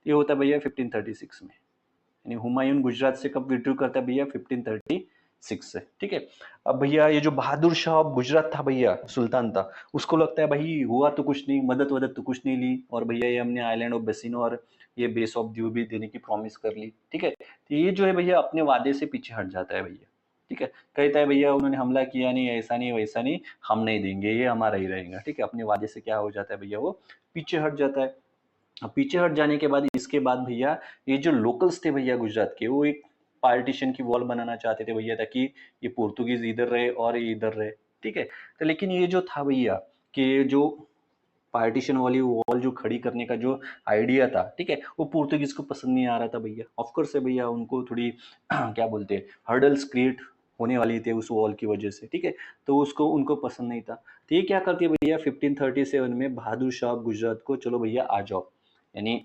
ये होता है भैया 1536 में, यानी हुमायूं गुजरात से कब विड्रॉ करता है भैया 1536 से। ठीक है, अब भैया ये जो बहादुर शाह ऑफ गुजरात था भैया, सुल्तान था, उसको लगता है भाई हुआ तो कुछ नहीं, मदद वदद तो कुछ नहीं ली, और भैया ये हमने आइलैंड ऑफ बेसिनो और ये बेस ऑफ दीव भी देने की प्रॉमिस कर ली। ठीक है, तो ये जो है भैया अपने वादे से पीछे हट जाता है भैया। ठीक है, कहता है भैया उन्होंने हमला किया नहीं, ऐसा नहीं वैसा नहीं, हम नहीं देंगे, ये हमारा ही रहेगा। ठीक है, अपने वादे से क्या हो जाता है भैया, वो पीछे हट जाता है। अब पीछे हट जाने के बाद इसके बाद भैया ये जो लोकल्स थे भैया गुजरात के, वो एक पार्टीशन की वॉल बनाना चाहते थे भैया, ताकि ये पोर्तुगीज इधर रहे और ये इधर रहे। ठीक है, तो लेकिन ये जो था भैया कि जो पार्टीशन वाली वॉल जो खड़ी करने का जो आइडिया था, ठीक है, वो पोर्तुगीज को पसंद नहीं आ रहा था भैया। ऑफकोर्स है भैया, उनको थोड़ी क्या बोलते हैं, हर्डल्स क्रिएट होने वाली थी उस वॉल की वजह से। ठीक है, तो उसको उनको पसंद नहीं था। तो ये क्या करती है भैया 1537 में बहादुर शाह गुजरात को, चलो भैया आ जाओ, यानी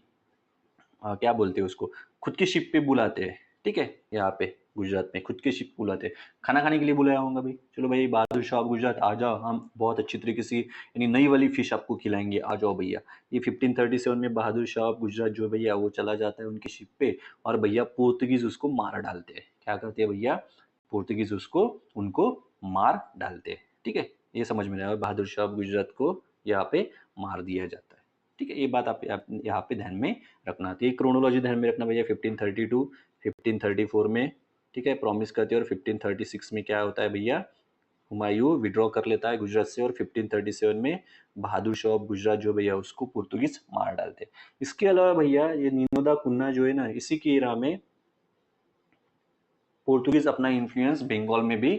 क्या बोलते हैं उसको, खुद की शिप पे बुलाते हैं। ठीक है, यहाँ पे गुजरात में खुद की शिप बुलाते हैं, खाना खाने के लिए बुलाया होगा भाई, चलो भाई बहादुर शाह गुजरात आ जाओ, हम बहुत अच्छी तरीके से यानी नई वाली फिश आपको खिलाएंगे, आ जाओ भैया। ये 1537 में बहादुर शाह गुजरात जो भैया वो चला जाता है उनकी शिप पे, और भैया पोर्तुगीज उसको मार डालते हैं। क्या करते हैं भैया, पोर्तुगीज उसको उनको मार डालते हैं। ठीक है, ये समझ में आया, बहादुर शाह गुजरात को यहाँ पे मार दिया जाता है। ठीक है, ये बात आप यहाँ पे ध्यान में रखना। तो ये क्रोनोलॉजी ध्यान में रखना भैया 1532 1534 में, ठीक है, प्रॉमिस करते हैं, और 1536 में क्या होता है भैया, हुमायूं विड्रॉ कर लेता है गुजरात से, और 1537 में बहादुर शाह ऑफ गुजरात जो भैया उसको पुर्तगीज मार डालते हैं। इसके अलावा भैया ये नीनोदा कुन्ना जो है ना, इसी की एरा में पोर्तुगीज अपना इन्फ्लुएंस बंगाल में भी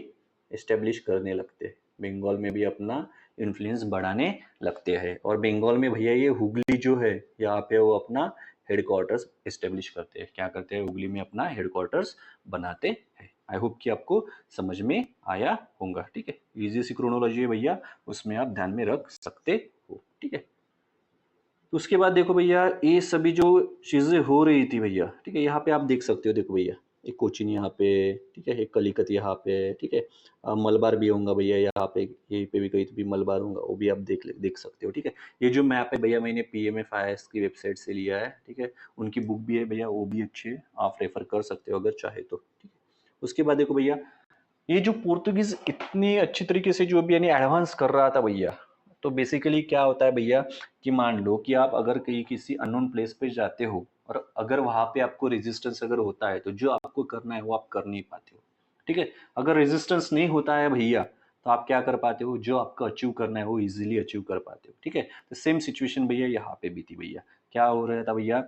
एस्टेब्लिश करने लगते हैं, बंगाल में भी अपना इन्फ्लुएंस बढ़ाने लगते हैं। और बंगाल में भैया ये हुगली जो है, यहाँ पे वो अपना हेडक्वार्टर्स एस्टेब्लिश करते हैं। क्या करते हैं, हुगली में अपना हेडक्वार्टर्स बनाते हैं। आई होप कि आपको समझ में आया होगा। ठीक है, इजी सी क्रोनोलॉजी है भैया, उसमें आप ध्यान में रख सकते हो। ठीक है, तो उसके बाद देखो भैया ये सभी जो चीजें हो रही थी भैया, ठीक है, यहाँ पे आप देख सकते हो, देखो भैया एक कोचीन यहाँ पे, ठीक है, एक कलिकत यहाँ पे, ठीक है। मलबार भी होगा भैया यहाँ पे, यहीं पे भी कहीं तो भी मलबार होगा, वो भी आप देख सकते हो, ठीक है। ये जो मैप है भैया मैंने PMFIS की वेबसाइट से लिया है, ठीक है। उनकी बुक भी है भैया, वो भी अच्छी है, आप रेफर कर सकते हो अगर चाहे तो, ठीक है। उसके बाद देखो भैया, ये जो पोर्तुगीज इतनी अच्छी तरीके से जो भी यानी एडवांस कर रहा था भैया, तो बेसिकली क्या होता है भैया कि मान लो कि आप अगर कहीं किसी अननोन प्लेस पे जाते हो और अगर वहां पे आपको रेजिस्टेंस अगर होता है तो जो आपको करना है वो आप कर नहीं पाते हो, ठीक है। अगर रेजिस्टेंस नहीं होता है भैया तो आप क्या कर पाते हो, जो आपको अचीव करना है वो इजीली अचीव कर पाते हो, ठीक है। तो सेम सिचुएशन भैया यहाँ पे भी थी भैया। क्या हो रहा था भैया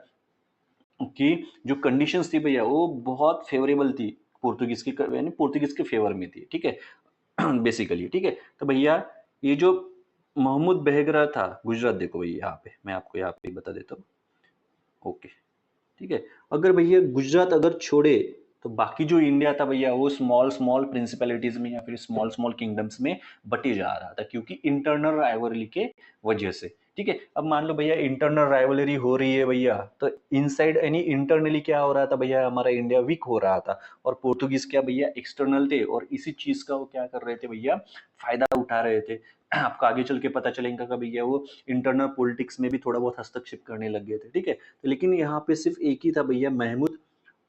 कि जो कंडीशंस थी भैया वो बहुत फेवरेबल थी पोर्तुगीज की, यानी पोर्तुगीज के फेवर में थी, ठीक है। बेसिकली, ठीक है। तो भैया ये जो महमूद बेहगरा था, गुजरात देखो भैया यहाँ पे मैं आपको यहाँ पे बता देता हूँ, ओके, ठीक है। अगर भैया गुजरात अगर छोड़े तो बाकी जो इंडिया था भैया वो स्मॉल स्मॉल प्रिंसिपैलिटीज में या फिर स्मॉल स्मॉल किंगडम्स में बटे जा रहा था, क्योंकि इंटरनल राइवलरी के वजह से, ठीक है। अब मान लो भैया इंटरनल राइवलरी हो रही है भैया, तो इनसाइड यानी इंटरनली क्या हो रहा था भैया, हमारा इंडिया वीक हो रहा था और पोर्तुगीज क्या भैया एक्सटर्नल थे और इसी चीज का वो क्या कर रहे थे भैया, फायदा उठा रहे थे। आपको आगे चल के पता चलेगा कि भैया वो इंटरनल पॉलिटिक्स में भी थोड़ा बहुत हस्तक्षेप करने लग गए थे, ठीक है। लेकिन यहाँ पे सिर्फ एक ही था भैया,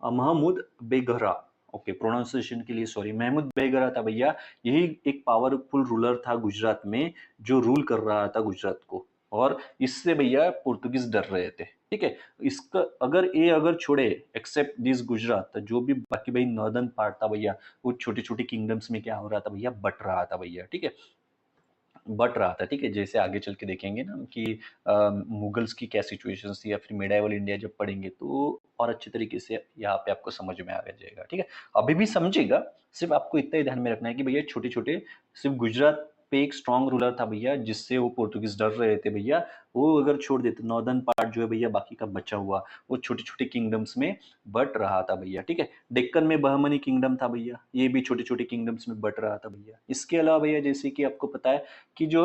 महमूद बेगहरा, ओके प्रोनाउंसिएशन के लिए सॉरी, महमूद बेगहरा था भैया। यही एक पावरफुल रूलर था गुजरात में, जो रूल कर रहा था गुजरात को, और इससे भैया पुर्तगीज डर रहे थे, ठीक है। इसका अगर ये अगर छोड़े एक्सेप्ट दिस गुजरात, तो जो भी बाकी भाई नॉर्दर्न पार्ट था भैया वो छोटे छोटे किंगडम्स में क्या हो रहा था भैया, बट रहा था भैया, ठीक है, बट रहा था, ठीक है। जैसे आगे चल के देखेंगे ना कि मुगल्स की क्या सिचुएशन थी या फिर मिडाइवल इंडिया जब पढ़ेंगे तो और अच्छे तरीके से यहाँ पे आपको समझ में आ जाएगा, ठीक है। अभी भी समझेगा, सिर्फ आपको इतना ही ध्यान में रखना है कि भैया छोटे छोटे सिर्फ गुजरात पे एक स्ट्रांग रूलर था भैया जिससे वो पोर्तुगीज डर रहे थे भैया, वो अगर छोड़ देते नॉर्दर्न पार्ट जो है भैया बाकी का बचा हुआ वो छोटे छोटे किंगडम्स में बट रहा था भैया, ठीक है। डेक्कन में बहमनी किंगडम था भैया, ये भी छोटे छोटे किंगडम्स में बट रहा था भैया। इसके अलावा भैया जैसे कि आपको पता है कि जो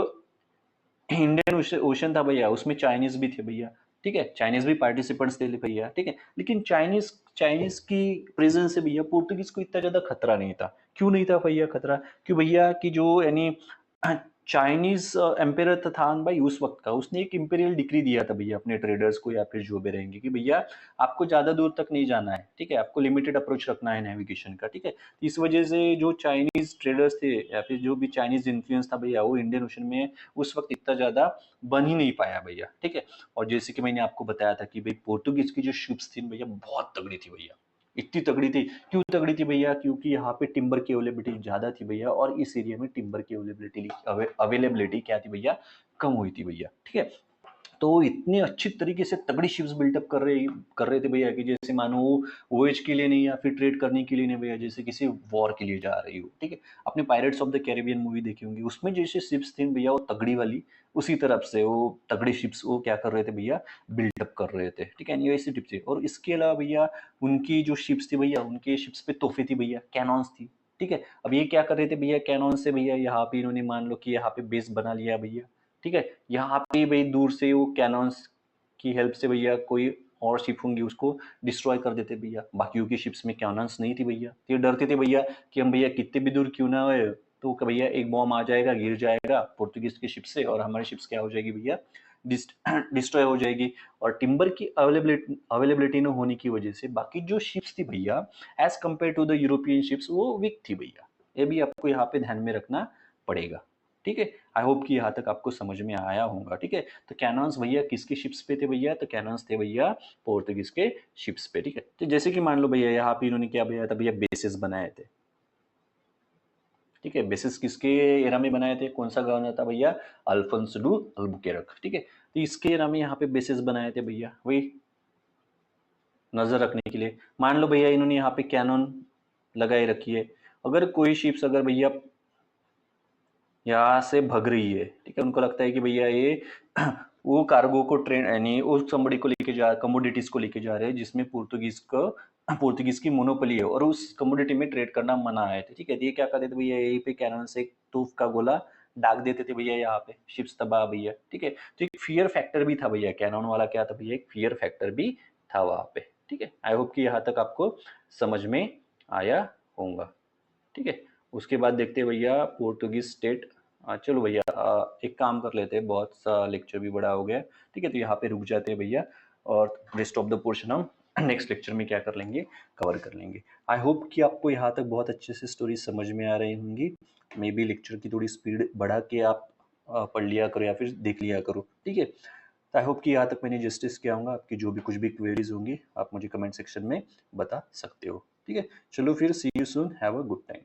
इंडियन ओशन था भैया उसमें चाइनीज भी थे भैया, ठीक है। चाइनीज भी पार्टिसिपेंट्स थे भैया, ठीक है। लेकिन चाइनीज चाइनीज की प्रेजेंस से भैया पोर्तुगीज को इतना ज्यादा खतरा नहीं था। क्यों नहीं था भैया खतरा, क्यों भैया कि जो यानी चाइनीज एम्पेयर था थान भाई उस वक्त का, उसने एक इंपीरियल डिक्री दिया था भैया अपने ट्रेडर्स को या फिर जो भी रहेंगे कि भैया आपको ज्यादा दूर तक नहीं जाना है, ठीक है, आपको लिमिटेड अप्रोच रखना है नेविगेशन का, ठीक है। इस वजह से जो चाइनीज ट्रेडर्स थे या फिर जो भी चाइनीज इन्फ्लुएंस था भैया वो इंडियन ओशन में उस वक्त इतना ज्यादा बन ही नहीं पाया भैया, ठीक है। और जैसे कि मैंने आपको बताया था कि भाई पोर्तुगीज की जो शिप्स थी भैया बहुत तगड़ी थी भैया, इतनी तगड़ी थी। क्यों तगड़ी थी भैया, क्योंकि यहाँ पे टिम्बर की अवेलेबिलिटी ज्यादा थी भैया और इस एरिया में टिम्बर की अवेलेबिलिटी क्या थी भैया, कम हुई थी भैया, ठीक है। तो वो इतने अच्छी तरीके से तगड़ी शिप्स बिल्टअप कर रहे थे भैया कि जैसे मानो ओएच के लिए नहीं या फिर ट्रेड करने के लिए नहीं भैया, जैसे किसी वॉर के लिए जा रही हो, ठीक है। आपने pirates of the Caribbean movie देखी होंगी, उसमें जैसे शिप्स थी भैया वो तगड़ी वाली, उसी तरफ से वो तगड़ी शिप्स वो क्या कर रहे थे भैया, बिल्टअप कर रहे थे, ठीक है। ये ऐसी टिप थी। और इसके अलावा भैया उनकी जो शिप्स थी भैया, उनके शिप्स पे तोहफे थी भैया, कैनॉन्स थी, ठीक है। अब ये क्या कर रहे थे भैया, कैनॉन से भैया यहाँ पे इन्होंने मान लो कि यहाँ पे बेस बना लिया भैया, ठीक है। यहाँ पे भाई दूर से वो कैनॉन्स की हेल्प से भैया कोई और शिप होंगी उसको डिस्ट्रॉय कर देते भैया, बाकियों की शिप्स में कैनॉन्स नहीं थी भैया, तो ये डरते थे भैया कि हम भैया कितने भी दूर क्यों ना हो तो भैया एक बॉम्ब आ जाएगा गिर जाएगा पोर्तुगीज की शिप से और हमारी शिप्स क्या हो जाएगी भैया, डिस्ट्रॉय हो जाएगी। और टिम्बर की अवेलेबिलिटी न होने की वजह से बाकी जो शिप्स थी भैया as compared to the European ships वो वीक थी भैया, ये भी आपको यहाँ पे ध्यान में रखना पड़ेगा, ठीक है। आई होप कि यहाँ तक आपको समझ में आया होगा, ठीक है। तो कैनॉन्स भैया किसके शिप्स पे थे भैया, तो कैनॉन्स थे भैया पोर्तुगीज के शिप्स पे, ठीक है। तो जैसे कि मान लो भैया यहाँ पे इन्होंने क्या भैया था भैया बेसिस बनाए थे, ठीक है। बेसिस किसके एरा में बनाए थे, कौन सा गवर्नर था भैया, अल्फोंसो डू अल्बुकेर्क, ठीक है। तो इसके एरा में यहाँ पे बेसिस बनाए थे भैया, वही नजर रखने के लिए। मान लो भैया इन्होंने यहाँ पे कैनन लगाए रखी है, अगर कोई शिप्स अगर भैया यहाँ से भग रही है, ठीक है, उनको लगता है कि भैया ये वो कार्गो को ट्रेन यानी उस somebody को लेके जा कमोडिटीज को लेके जा रहे हैं जिसमें पोर्तुगीज की मोनोपोली है और उस कमोडिटी में ट्रेड करना मना है, ठीक है। तो ये क्या करते थे भैया, यहीं पे कैनन से एक तोप का गोला दाग देते थे भैया, यहाँ पे शिप्स तबाह भैया, ठीक है। तो एक फियर फैक्टर भी था भैया, कैनन वाला क्या था भैया, एक फियर फैक्टर भी था वहां पे, ठीक है, आई होप कि यहाँ तक आपको समझ में आया होगा। ठीक है, उसके बाद देखते हैं भैया पोर्टुगीज स्टेट। चलो भैया एक काम कर लेते हैं, बहुत सा लेक्चर भी बड़ा हो गया है। ठीक है, तो यहाँ पे रुक जाते हैं भैया, और रेस्ट ऑफ द पोर्शन हम नेक्स्ट लेक्चर में क्या कर लेंगे, कवर कर लेंगे। आई होप कि आपको यहाँ तक बहुत अच्छे से स्टोरी समझ में आ रही होंगी। मे बी लेक्चर की थोड़ी स्पीड बढ़ा के आप पढ़ लिया करो या फिर देख लिया करो। ठीक है, आई होप कि यहाँ तक मैंने जस्टिस किया होगा। आपकी जो भी कुछ भी क्वेरीज होंगी आप मुझे कमेंट सेक्शन में बता सकते हो। ठीक है, चलो फिर see you soon, have a good time.